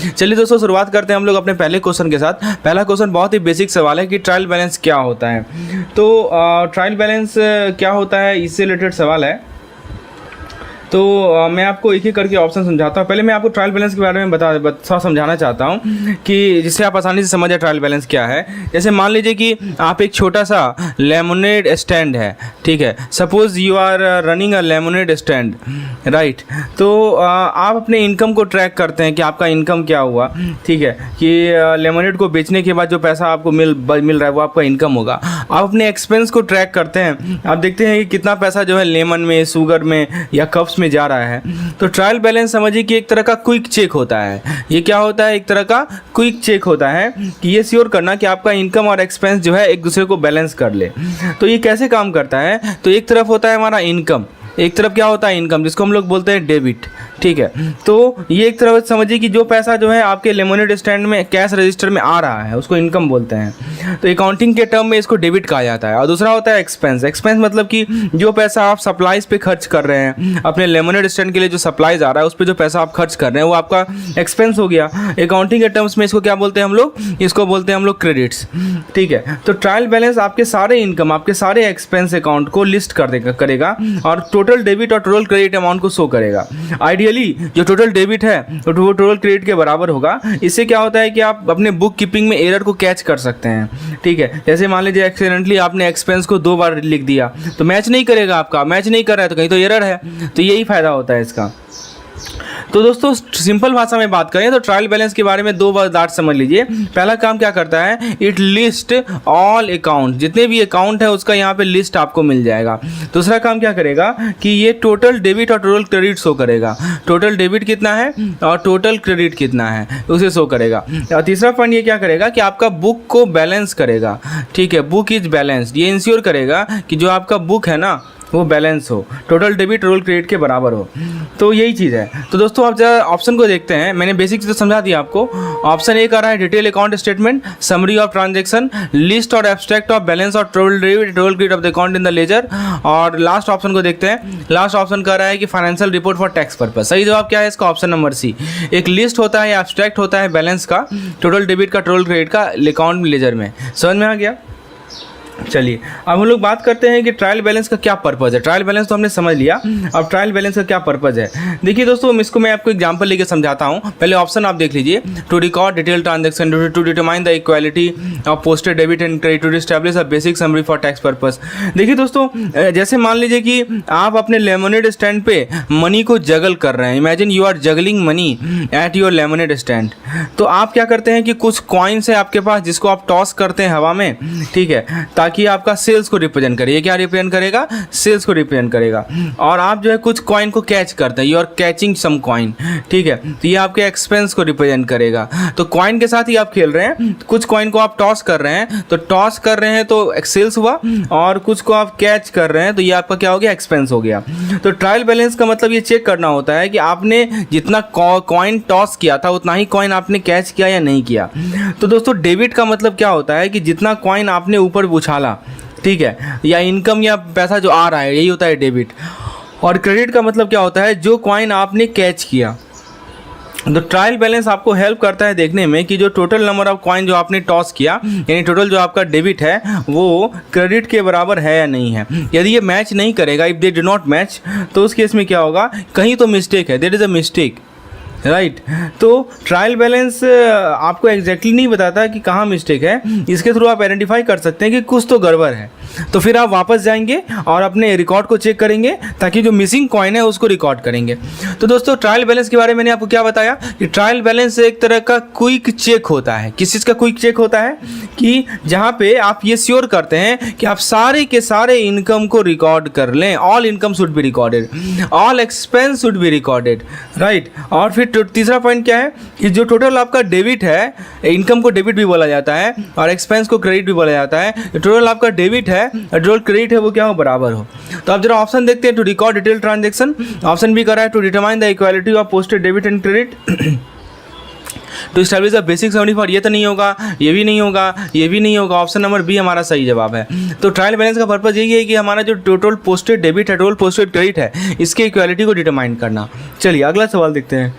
चलिए दोस्तों, शुरुआत करते हैं हम लोग अपने पहले क्वेश्चन के साथ। पहला क्वेश्चन बहुत ही बेसिक सवाल है कि ट्रायल बैलेंस क्या होता है। तो ट्रायल बैलेंस क्या होता है, इससे रिलेटेड सवाल है। तो मैं आपको एक एक करके ऑप्शन समझाता हूँ। पहले मैं आपको ट्रायल बैलेंस के बारे में थोड़ा समझाना चाहता हूँ कि जिससे आप आसानी से समझ जाए ट्रायल बैलेंस क्या है। जैसे मान लीजिए कि आप एक छोटा सा लेमोनेड स्टैंड है, ठीक है। Suppose you are running a lemonade stand, right. तो आप अपने इनकम को ट्रैक करते हैं कि आपका इनकम क्या हुआ, ठीक है, कि लेमोनेड को बेचने के बाद जो पैसा आपको मिल रहा है वो आपका इनकम होगा। आप अपने एक्सपेंस को ट्रैक करते हैं, आप देखते हैं कि कितना पैसा जो है लेमन में, शुगर में या कप्स में जा रहा है। तो ट्रायल बैलेंस समझिए कि एक तरह का क्विक चेक होता है। ये क्या होता है, एक तरह का क्विक चेक होता है कि ये श्योर करना कि आपका इनकम और एक्सपेंस जो है एक दूसरे को बैलेंस कर ले। तो ये कैसे काम करता है, तो एक तरफ होता है हमारा इनकम, एक तरफ क्या होता है इनकम, जिसको हम लोग बोलते हैं डेबिट, ठीक है। तो ये एक तरफ समझिए कि जो पैसा जो है आपके लेमोनेड स्टैंड में कैश रजिस्टर में आ रहा है उसको इनकम बोलते हैं। तो अकाउंटिंग के टर्म में इसको डेबिट कहा जाता है। और दूसरा होता है एक्सपेंस। एक्सपेंस मतलब कि जो पैसा आप सप्लाईज पे खर्च कर रहे हैं, अपने लेमोनेड स्टैंड के लिए जो सप्लाईज आ रहा है उस पर जो पैसा आप खर्च कर रहे हैं वो आपका एक्सपेंस हो गया। अकाउंटिंग के टर्म्स में इसको क्या बोलते हैं हम लोग, इसको बोलते हैं हम लोग क्रेडिट्स, ठीक है। तो ट्रायल बैलेंस आपके सारे इनकम, आपके सारे एक्सपेंस अकाउंट को लिस्ट करेगा और टोटल डेबिट और टोटल क्रेडिट अमाउंट को शो करेगा। आइडियली जो टोटल डेबिट है वो टोटल क्रेडिट के बराबर होगा। इससे क्या होता है कि आप अपने बुक कीपिंग में एरर को कैच कर सकते हैं, ठीक है। जैसे मान लीजिए एक्सीडेंटली आपने एक्सपेंस को 2 बार लिख दिया तो मैच नहीं करेगा, आपका मैच नहीं कर रहा है तो कहीं तो एरर है। तो यही फायदा होता है इसका। तो दोस्तों सिंपल भाषा में बात करें तो ट्रायल बैलेंस के बारे में 2 बात समझ लीजिए। पहला काम क्या करता है, इट लिस्ट ऑल अकाउंट, जितने भी अकाउंट है उसका यहाँ पे लिस्ट आपको मिल जाएगा। दूसरा काम क्या करेगा कि ये टोटल डेबिट और टोटल क्रेडिट शो करेगा, टोटल डेबिट कितना है और टोटल क्रेडिट कितना है उसे शो करेगा। और तीसरा पॉइंट ये क्या करेगा कि आपका बुक को बैलेंस करेगा, ठीक है। बुक इज बैलेंस्ड, ये इंश्योर करेगा कि जो आपका बुक है ना वो बैलेंस हो, टोटल डेबिट टोटल क्रेडिट के बराबर हो। तो यही चीज़ है। तो दोस्तों आप जरा ऑप्शन को देखते हैं। मैंने बेसिक चीज़ समझा दिया आपको। ऑप्शन ए कर रहा है detail account statement, summary of transaction, list और एब्स्ट्रैक्ट ऑफ बैलेंस और total debit total credit of the account in the ledger. और लास्ट ऑप्शन को देखते हैं। लास्ट ऑप्शन कर रहा है कि financial report for tax purpose. सही जवाब क्या है इसका, ऑप्शन नंबर सी। एक लिस्ट होता है, एब्स्ट्रैक्ट होता है बैलेंस का, टोटल डेबिट का, टोटल क्रेडिट का अकाउंट लेजर में। समझ में आ गया। चलिए अब हम लोग बात करते हैं कि ट्रायल बैलेंस का क्या पर्पज़ है। ट्रायल बैलेंस तो हमने समझ लिया, अब ट्रायल बैलेंस का क्या पर्पज़ है। देखिए दोस्तों, इसको मैं आपको एग्जांपल लेके समझाता हूँ। पहले ऑप्शन आप देख लीजिए। To record detail transaction, to determine the equality of posted debit and credit, to establish a basic summary for tax purpose. देखिए दोस्तों, जैसे मान लीजिए कि आप अपने लेमोनेड स्टैंड पे मनी को जगल कर रहे हैं। Imagine you are juggling money at your lemonade stand. तो आप क्या करते हैं कि कुछ कॉइन्स है आपके पास जिसको आप टॉस करते हैं हवा में, ठीक है, ताकि आपका सेल्स को रिप्रेजेंट करे। ये क्या रिप्रेजेंट करेगा, सेल्स को रिप्रेजेंट करेगा। और आप जो है कुछ कॉइन को कैच करते हैं, you are catching some coin, ठीक है। तो ये आपके एक्सपेंस को रिप्रेजेंट करेगा। तो कॉइन के साथ ही आप खेल रहे हैं। कुछ कॉइन को आप टॉस कर रहे हैं, तो टॉस कर रहे हैं तो सेल्स हुआ, और कुछ को आप कैच कर रहे हैं तो ये आपका क्या हो गया, एक्सपेंस हो गया। तो ट्रायल बैलेंस का मतलब ये चेक करना होता है कि आपने जितना कॉइन टॉस किया था उतना ही कॉइन आपने कैच किया या नहीं किया। तो दोस्तों डेबिट का मतलब क्या होता है कि जितना कॉइन आपने ऊपर उछाला, ठीक है, या इनकम या पैसा जो आ रहा है, यही होता है डेबिट। और क्रेडिट का मतलब क्या होता है, जो कॉइन आपने कैच किया। तो ट्रायल बैलेंस आपको हेल्प करता है देखने में कि जो टोटल नंबर ऑफ कॉइन जो आपने टॉस किया, यानी टोटल जो आपका डेबिट है वो क्रेडिट के बराबर है या नहीं है। यदि ये मैच नहीं करेगा, if they do not match, तो उस केस में क्या होगा, कहीं तो मिस्टेक है, there is a mistake, right. तो ट्रायल बैलेंस आपको एग्जैक्टली नहीं बताता कि कहाँ मिस्टेक है। इसके थ्रू आप आइडेंटिफाई कर सकते हैं कि कुछ तो गड़बड़ है। तो फिर आप वापस जाएंगे और अपने रिकॉर्ड को चेक करेंगे ताकि जो मिसिंग कॉइन है उसको रिकॉर्ड करेंगे। तो दोस्तों ट्रायल बैलेंस के बारे में मैंने आपको क्या बताया कि ट्रायल बैलेंस एक तरह का क्विक चेक होता है। किस चीज़ का क्विक चेक होता है कि जहाँ पे आप ये श्योर करते हैं कि आप सारे के सारे इनकम को रिकॉर्ड कर लें। All income should be recorded, all expense should be recorded, right. और फिर तीसरा पॉइंट क्या है कि जो टोटल आपका डेबिट है, इनकम को डेबिट भी बोला जाता है और एक्सपेंस को क्रेडिट भी बोला जाता है। टोटल आपका डेबिट है और टोटल क्रेडिट है वो क्या हो, बराबर हो। तो आप जरा ऑप्शन देखते हैं, to record detail transaction. Option भी कर रहा है to determine the equality of posted debit and credit, to establish a basic summary for, ये तो नहीं होगा, ये भी नहीं होगा, ये भी नहीं होगा। ऑप्शन नंबर बी हमारा सही जवाब है। तो ट्रायल बैलेंस का पर्पस यही है कि हमारा जो टोटल पोस्टेड डेबिट है, टोटल पोस्टेड क्रेडिट है, इसके इक्वालिटी को डिटरमाइन करना। चलिए अगला सवाल देखते हैं।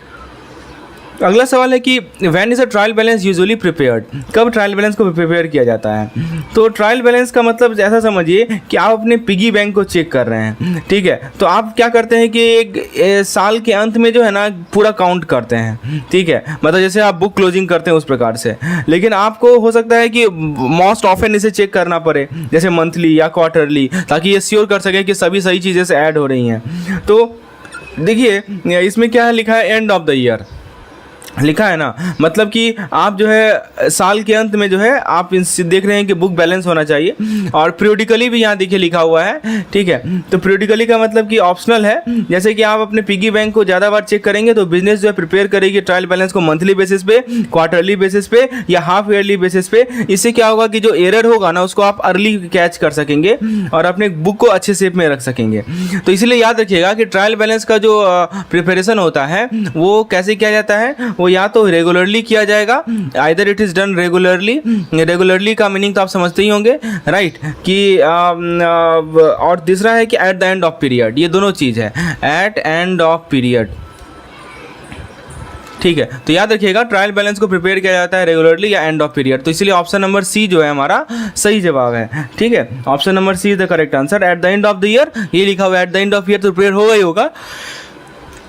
अगला सवाल है कि when is a trial balance usually prepared, कब ट्रायल बैलेंस को प्रिपेयर किया जाता है। तो ट्रायल बैलेंस का मतलब ऐसा समझिए कि आप अपने पिगी बैंक को चेक कर रहे हैं, ठीक है। तो आप क्या करते हैं कि एक साल के अंत में जो है ना पूरा काउंट करते हैं, ठीक है, मतलब जैसे आप बुक क्लोजिंग करते हैं उस प्रकार से। लेकिन आपको हो सकता है कि मोस्ट ऑफन इसे चेक करना पड़े, जैसे मंथली या क्वार्टरली, ताकि ये श्योर कर सकें कि सभी सही चीज़ें से ऐड हो रही हैं। तो देखिए इसमें क्या है, लिखा है एंड ऑफ द ईयर लिखा है ना, मतलब कि आप जो है साल के अंत में जो है आप देख रहे हैं कि बुक बैलेंस होना चाहिए। और पीरियडिकली भी यहाँ देखिए लिखा हुआ है, ठीक है। तो पीरियडिकली का मतलब कि ऑप्शनल है, जैसे कि आप अपने पिगी बैंक को ज़्यादा बार चेक करेंगे तो बिजनेस जो है प्रिपेयर करेगी ट्रायल बैलेंस को मंथली बेसिस पे, क्वार्टरली बेसिस पे या हाफ ईयरली बेसिस पे। इससे क्या होगा कि जो एरर होगा ना उसको आप अर्ली कैच कर सकेंगे और अपने बुक को अच्छे शेप में रख सकेंगे। तो इसीलिए याद रखिएगा कि ट्रायल बैलेंस का जो प्रिपरेशन होता है वो कैसे किया जाता है, वो या तो रेगुलरली किया जाएगा, either it is done regularly. Regularly का मीनिंग तो आप समझते ही होंगे, राइट, कि और तीसरा है कि eight the end of period, ये दोनों चीज़ है, एट एंड ऑफ पीरियड, ठीक है। तो याद रखिएगा ट्रायल बैलेंस को प्रिपेयर किया जाता है रेगुलरली या एंड ऑफ पीरियड। तो इसलिए ऑप्शन नंबर सी जो है हमारा सही जवाब है, ठीक है। Option number C is the correct answer, at the end of the year. ये लिखा हुआ है at the end of year, तो प्रिपेयर होगा ही होगा,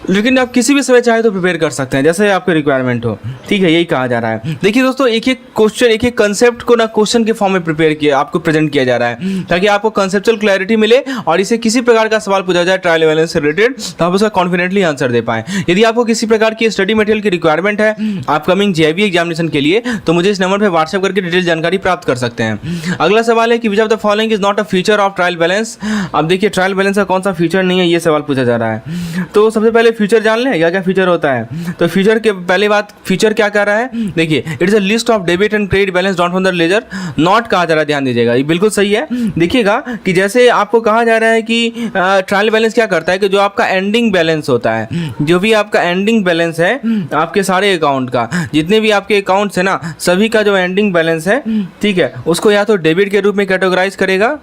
लेकिन आप किसी भी समय चाहे तो प्रिपेयर कर सकते हैं जैसे आपकी रिक्वायरमेंट हो, ठीक है, यही कहा जा रहा है। देखिए दोस्तों, एक एक क्वेश्चन, एक एक कंसेप्ट को ना क्वेश्चन के फॉर्म में प्रिपेयर किया आपको प्रेजेंट किया जा रहा है, ताकि आपको कंसेप्चुअल क्लैरिटी मिले और इसे किसी प्रकार का सवाल पूछा जाए ट्रायल बैलेंस से रिलेटेड तो आप उसका कॉन्फिडेंटली आंसर दे पाएं। यदि आपको किसी प्रकार की स्टडी मटेरियल की रिक्वायरमेंट है अपकमिंग जेईई एग्जामिनेशन के लिए, तो मुझे इस नंबर पर व्हाट्सएप करके डिटेल जानकारी प्राप्त कर सकते हैं। अगला सवाल है कि which of the following is not a feature of trial balance. अब देखिए ट्रायल बैलेंस का कौन सा फीचर नहीं है, ये सवाल पूछा जा रहा है। तो सबसे पहले फीचर जान लें, क्या क्या फीचर होता है। तो फीचर के पहली बात, फीचर क्या कर रहा है, देखिए it is a list of debit and credit balance not from the ledger. Not कहा जा रहा है, ध्यान दीजिएगा, ये बिल्कुल सही है। देखिएगा कि जैसे आपको कहा जा रहा है कि ट्रायल बैलेंस क्या करता है कि जो आपका एंडिंग बैलेंस होता है, जो भी आपका एंडिंग बैलेंस है आपके सारे अकाउंट का, जितने भी आपके अकाउंट्स है ना, सभी का जो एंडिंग बैलेंस है, ठीक है, उसको या तो डेबिट के रूप में कैटेगराइज करेगा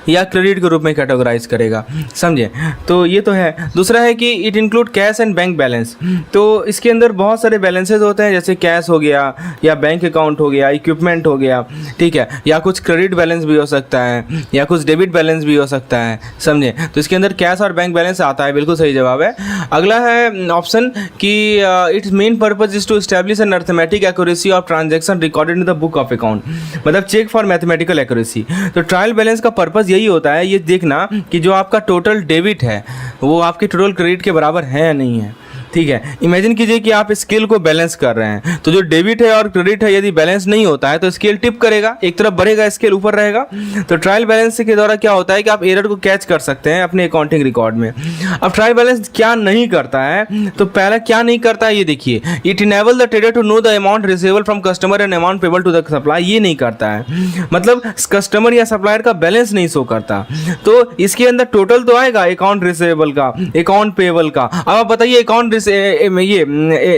या क्रेडिट के रूप में कैटेगराइज करेगा, समझे। तो ये तो है। दूसरा है कि it include cash and bank balance. तो इसके अंदर बहुत सारे बैलेंसेज होते हैं, जैसे कैश हो गया या बैंक अकाउंट हो गया, इक्विपमेंट हो गया, ठीक है, या कुछ क्रेडिट बैलेंस भी हो सकता है या कुछ डेबिट बैलेंस भी हो सकता है, समझे। तो इसके अंदर कैश और बैंक बैलेंस आता है, बिल्कुल सही जवाब है। अगला है ऑप्शन कि it's main purpose is to establish an arithmetic accuracy of transaction recorded in the book of account, मतलब चेक फॉर मैथमेटिकल एक्यूरेसी। तो ट्रायल बैलेंस का पर्पज यही होता है, ये देखना कि जो आपका टोटल डेबिट है वो आपके टोटल क्रेडिट के बराबर है या नहीं है, ठीक है। इमेजिन कीजिए कि आप स्केल को बैलेंस कर रहे हैं, तो जो डेबिट है और क्रेडिट है यदि बैलेंस नहीं होता है तो स्केल टिप करेगा, एक तरफ बढ़ेगा, स्केल ऊपर रहेगा। तो ट्रायल बैलेंस के द्वारा क्या होता है कि आप एरर को कैच कर सकते हैं अपने अकाउंटिंग रिकॉर्ड में। अब ट्रायल बैलेंस क्या नहीं करता है, तो पहला क्या नहीं करता है ये देखिए, it enable the trader to know the amount receivable from customer and amount payable to the supply. ये नहीं करता है, मतलब कस्टमर या सप्लायर का बैलेंस नहीं शो करता। तो इसके अंदर टोटल तो आएगा अकाउंट रिसीवेबल का, अकाउंट पेबल का। अब आप बताइए अकाउंट ये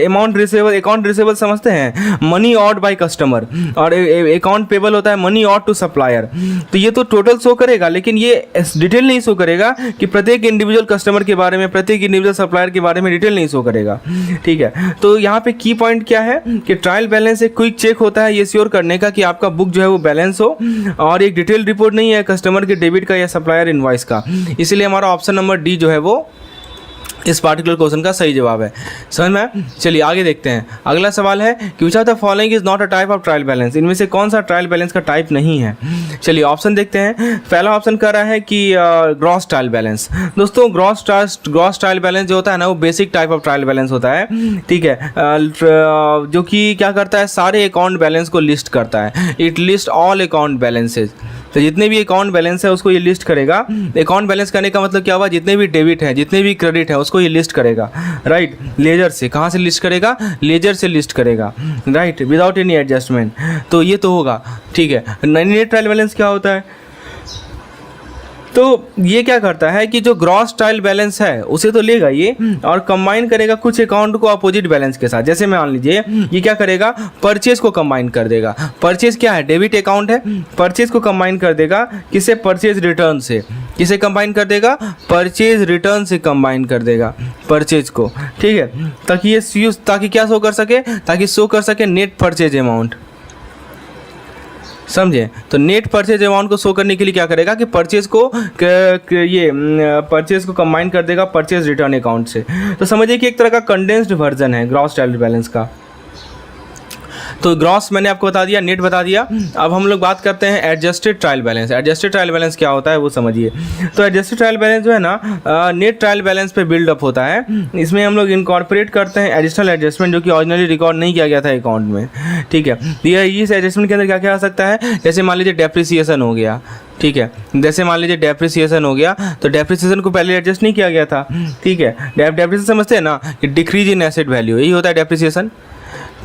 अमाउंट रिसीवेबल, अकाउंट रिसीवेबल समझते हैं, मनी ऑड बाय कस्टमर, और अकाउंट पेबल होता है मनी ऑड टू सप्लायर। तो ये तो टोटल शो करेगा, लेकिन ये डिटेल नहीं शो करेगा कि प्रत्येक इंडिविजुअल कस्टमर के बारे में, प्रत्येक इंडिविजुअल सप्लायर के बारे में डिटेल नहीं शो करेगा, ठीक है। तो यहाँ पे की पॉइंट क्या है कि ट्रायल बैलेंस एक क्विक चेक होता है ये श्योर करने का कि आपका बुक जो है वो बैलेंस हो, और एक डिटेल रिपोर्ट नहीं है कस्टमर के डेबिट का या सप्लायर इनवॉइस का। इसलिए हमारा ऑप्शन नंबर डी जो है वो इस पार्टिकुलर क्वेश्चन का सही जवाब है। समझ में? चलिए आगे देखते हैं। अगला सवाल है कि which of the following is not a type of trial balance. इनमें से कौन सा ट्रायल बैलेंस का टाइप नहीं है। चलिए ऑप्शन देखते हैं। पहला ऑप्शन कह रहा है कि ग्रॉस ट्रायल बैलेंस। दोस्तों ग्रॉस ट्रायल बैलेंस जो होता है ना वो basic type of trial balance होता है, ठीक है, जो कि क्या करता है, सारे अकाउंट बैलेंस को लिस्ट करता है। It list all account balances. तो जितने भी अकाउंट बैलेंस है उसको ये लिस्ट करेगा। अकाउंट बैलेंस करने का मतलब क्या हुआ, जितने भी डेबिट है, जितने भी क्रेडिट है, उसको ये लिस्ट करेगा, राइट। लेजर से, कहाँ से लिस्ट करेगा, लेजर से लिस्ट करेगा, राइट, विदाउट एनी एडजस्टमेंट। तो ये तो होगा, ठीक है। नेट ट्रायल बैलेंस क्या होता है, तो ये क्या करता है कि जो ग्रॉस ट्रायल बैलेंस है उसे तो लेगा ये और कंबाइन करेगा कुछ अकाउंट को अपोजिट बैलेंस के साथ। जैसे मान लीजिए ये क्या करेगा, परचेज को कंबाइन कर देगा। परचेज क्या है, डेबिट अकाउंट है, परचेज को कंबाइन कर देगा किससे, परचेज रिटर्न से, किसे कंबाइन कर देगा, परचेज रिटर्न से कंबाइन कर देगा परचेज को, ठीक है, ताकि क्या शो कर सके, ताकि शो कर सके नेट परचेज अमाउंट, समझे। तो नेट परचेज अमाउंट को शो करने के लिए क्या करेगा कि परचेज को परचेज को कंबाइन कर देगा परचेज रिटर्न अकाउंट से। तो समझिए कि एक तरह का कंडेंस्ड वर्जन है ग्रॉस ट्रायल बैलेंस का। तो ग्रॉस मैंने आपको बता दिया, नेट बता दिया। अब हम लोग बात करते हैं adjusted trial balance. Adjusted trial balance क्या होता है वो समझिए। तो एडजस्टेड ट्रायल बैलेंस जो है ना नेट ट्रायल बैलेंस पे बिल्ड अप होता है। इसमें हम लोग इनकॉर्पोरेट करते हैं एडिशनल एडजस्टमेंट जो कि ऑरिजिनली रिकॉर्ड नहीं किया गया था अकाउंट में, ठीक है। ये इस एडजस्टमेंट के अंदर क्या क्या आ सकता है, जैसे मान लीजिए डेप्रिसिएशन हो गया, ठीक है, जैसे मान लीजिए डेप्रिसिएशन हो गया, तो डेप्रिसिएशन को पहले एडजस्ट नहीं किया गया था, ठीक है। डेप्रिसिएशन समझते हैं ना कि डिक्रीज इन एसेट वैल्यू, यही होता है डेप्रिसिएशन,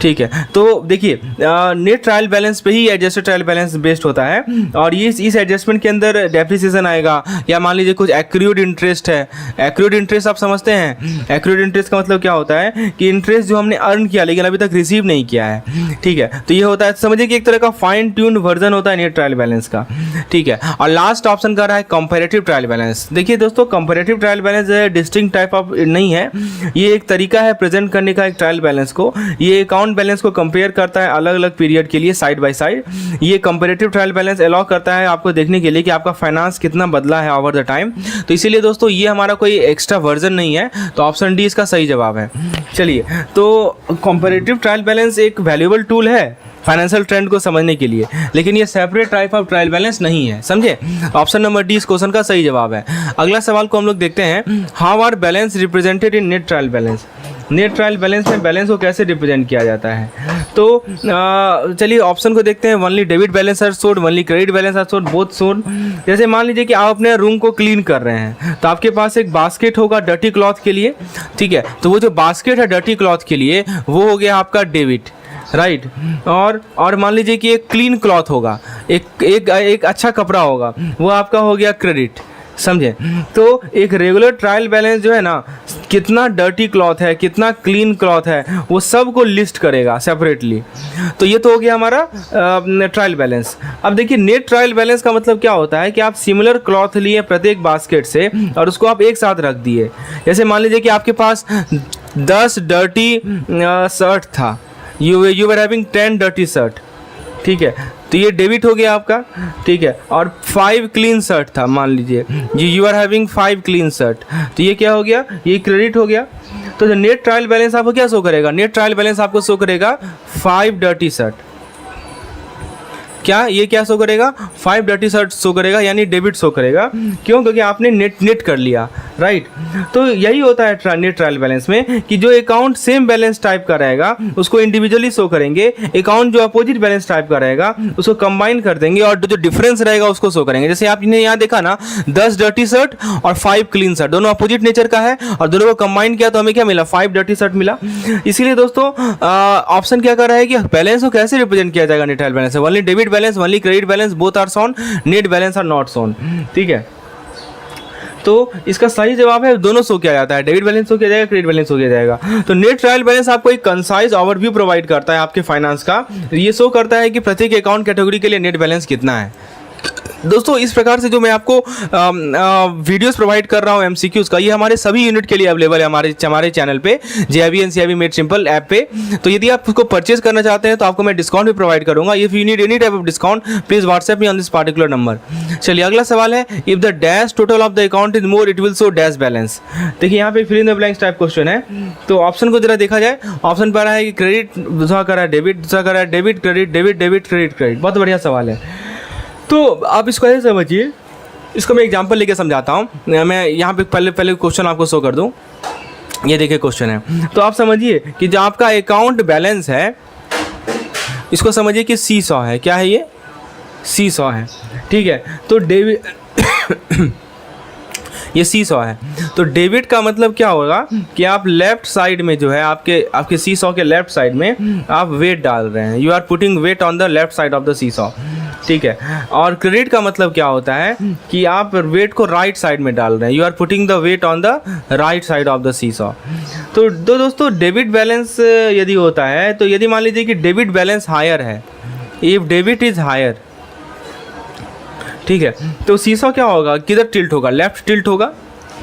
ठीक है। तो देखिए नेट ट्रायल बैलेंस पे ही एडजस्टेड ट्रायल बैलेंस बेस्ड होता है। और ये इस एडजस्टमेंट के अंदर डेप्रिसिएशन आएगा, या मान लीजिए कुछ एक्रूड इंटरेस्ट है। एक्रूड इंटरेस्ट आप समझते हैं, एक्रूड इंटरेस्ट का मतलब क्या होता है कि इंटरेस्ट जो हमने अर्न किया लेकिन अभी तक रिसीव नहीं किया है, ठीक है। तो ये होता है, समझिए कि एक तरह का फाइन ट्यून्ड वर्जन होता है नेट ट्रायल बैलेंस का, ठीक है। और लास्ट ऑप्शन का रहा है कंपैरेटिव ट्रायल बैलेंस। देखिए दोस्तों, comparative trial balance distinct type of नहीं है, ये एक तरीका है प्रेजेंट करने का एक ट्रायल बैलेंस को। ये अकाउंट बैलेंस को कंपेयर करता है अलग अलग पीरियड के लिए साइड बाय साइड। ये कंपैरेटिव ट्रायल बैलेंस अलाउ करता है आपको देखने के लिए कि आपका फाइनेंस कितना बदला है ओवर द टाइम। तो इसीलिए दोस्तों ये हमारा कोई एक्स्ट्रा वर्जन नहीं है, तो ऑप्शन डी इसका सही जवाब है। चलिए, तो कंपैरेटिव ट्रायल बैलेंस एक वैल्यूएबल टूल है फाइनेंशियल ट्रेंड को समझने के लिए, लेकिन ये separate type of trial balance नहीं है, समझे। ऑप्शन नंबर डी इस क्वेश्चन का सही जवाब है। अगला सवाल को हम लोग देखते हैं, how are balance represented in net trial balance. Net trial balance में बैलेंस को कैसे रिप्रेजेंट किया जाता है। तो चलिए ऑप्शन को देखते हैं। Only debit balance are showed, only credit balance are showed, both showed. जैसे मान लीजिए कि आप अपने रूम को क्लीन कर रहे हैं, तो आपके पास एक बास्केट होगा डर्टी क्लॉथ के लिए, ठीक है। तो वो जो बास्केट है डर्टी क्लॉथ के लिए वो हो गया आपका डेबिट, राइट। और मान लीजिए कि एक क्लीन क्लॉथ होगा, एक अच्छा कपड़ा होगा, वो आपका हो गया क्रेडिट, समझे। तो एक रेगुलर ट्रायल बैलेंस जो है ना, कितना डर्टी क्लॉथ है, कितना क्लीन क्लॉथ है, वो सब को लिस्ट करेगा सेपरेटली। तो ये तो हो गया हमारा ट्रायल बैलेंस। अब देखिए नेट ट्रायल बैलेंस का मतलब क्या होता है कि आप सिमिलर क्लॉथ लिए प्रत्येक बास्केट से और उसको आप एक साथ रख दिए। जैसे मान लीजिए कि आपके पास 10 डर्टी शर्ट था, you were having 10 dirty shirt, ठीक है। तो ये डेबिट हो गया आपका, ठीक है। और 5 क्लीन शर्ट था, मान लीजिए you are having 5 clean shirt, तो ये क्या हो गया, ये क्रेडिट हो गया। तो जो नेट ट्रायल बैलेंस आपको क्या शो करेगा, नेट ट्रायल बैलेंस आपको शो करेगा 5 डर्टी शर्ट। क्या ये क्या शो करेगा, 5 डर्टी शर्ट शो करेगा, यानी डेबिट शो करेगा। क्यों, क्योंकि आपने नेट कर लिया, राइट। तो यही होता है नेट ट्रायल बैलेंस में कि जो अकाउंट सेम बैलेंस टाइप का रहेगा उसको इंडिविजुअली शो करेंगे, अकाउंट जो अपोजिट बैलेंस टाइप का रहेगा उसको कंबाइन कर देंगे और जो डिफरेंस रहेगा उसको शो करेंगे। जैसे आपने यहाँ देखा ना, 10 डर्टी शर्ट और 5 क्लीन शर्ट, दोनों अपोजिट नेचर का है और दोनों को कंबाइन किया तो हमें क्या मिला, 5 डर्टी शर्ट मिला। इसीलिए दोस्तों ऑप्शन क्या कर रहा है कि बैलेंस को कैसे रिप्रेजेंट किया जाएगा net trial balance, only debit balance, only credit balance, both are shown, net balance are not shown, ठीक है। तो इसका सही जवाब है दोनों शो किया जाता है, डेबिट बैलेंस शो किया जाएगा, क्रेडिट बैलेंस शो किया जाएगा। तो नेट ट्रायल बैलेंस आपको एक कंसाइज ओवरव्यू प्रोवाइड करता है आपके फाइनेंस का। ये शो करता है कि प्रत्येक अकाउंट कैटेगरी के लिए नेट बैलेंस कितना है। दोस्तों इस प्रकार से जो मैं आपको वीडियोस प्रोवाइड कर रहा हूँ एमसीक्यूज का, ये हमारे सभी यूनिट के लिए अवेलेबल है हमारे चैनल पे, JIB NCERT made simple app पे। तो यदि आप उसको परचेज करना चाहते हैं तो आपको मैं डिस्काउंट भी प्रोवाइड करूंगा। If you need any type of discount please WhatsApp me on this particular number. चलिए अगला सवाल है, if the dash total of the account is more it will show dash balance. देखिए यहाँ पे fill in the blanks type question है। तो option को जरा देखा जाए, ऑप्शन पर है कि क्रेडिट, दूसरा कर रहा है डेबिट, दूसरा कर रहा है debit credit, debit debit credit credit. बहुत बढ़िया सवाल है। तो आप इसको ऐसे समझिए, इसको मैं एग्जांपल लेके समझाता हूँ। मैं यहाँ पे पहले क्वेश्चन आपको शो कर दूँ। ये देखिए क्वेश्चन है, तो आप समझिए कि जो आपका अकाउंट बैलेंस है इसको समझिए कि सीसॉ है। क्या है ये, सीसॉ है, ठीक है। तो डेबिट ये सीसॉ है। तो डेबिट का मतलब क्या होगा कि आप लेफ्ट साइड में जो है आपके सीसॉ के लेफ्ट साइड में आप वेट डाल रहे हैं, you are putting weight on the left side of the seesaw, ठीक है। और क्रेडिट का मतलब क्या होता है कि आप वेट को राइट साइड में डाल रहे हैं, you are putting the weight on the right side of the seesaw. तो दोस्तों डेबिट बैलेंस यदि होता है, तो यदि मान लीजिए कि डेबिट बैलेंस हायर है, इफ डेबिट इज हायर, ठीक है। तो सीसॉ क्या होगा, किधर टिल्ट होगा, लेफ्ट टिल्ट होगा,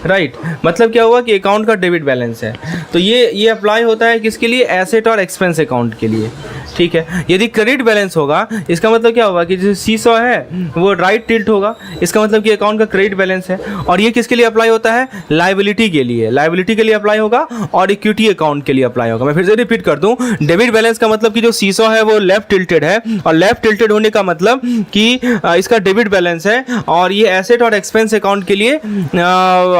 राइट। मतलब क्या हुआ कि अकाउंट का डेबिट बैलेंस है, तो ये अप्लाई होता है किसके लिए, एसेट और एक्सपेंस अकाउंट के लिए, ठीक है। यदि क्रेडिट बैलेंस होगा, इसका मतलब क्या होगा कि जो सीसॉ है वो राइट टिल्ट होगा, इसका मतलब कि अकाउंट का क्रेडिट बैलेंस है। और ये किसके लिए अप्लाई होता है, लायबिलिटी के लिए, लायबिलिटी के लिए अप्लाई होगा और इक्विटी अकाउंट के लिए अप्लाई होगा। मैं फिर से रिपीट कर दूं, डेबिट बैलेंस का मतलब कि जो सीसॉ है वो लेफ्ट टिल्टेड है, और लेफ्ट टिल्टेड होने का मतलब कि इसका डेबिट बैलेंस है, और ये एसेट और एक्सपेंस अकाउंट के लिए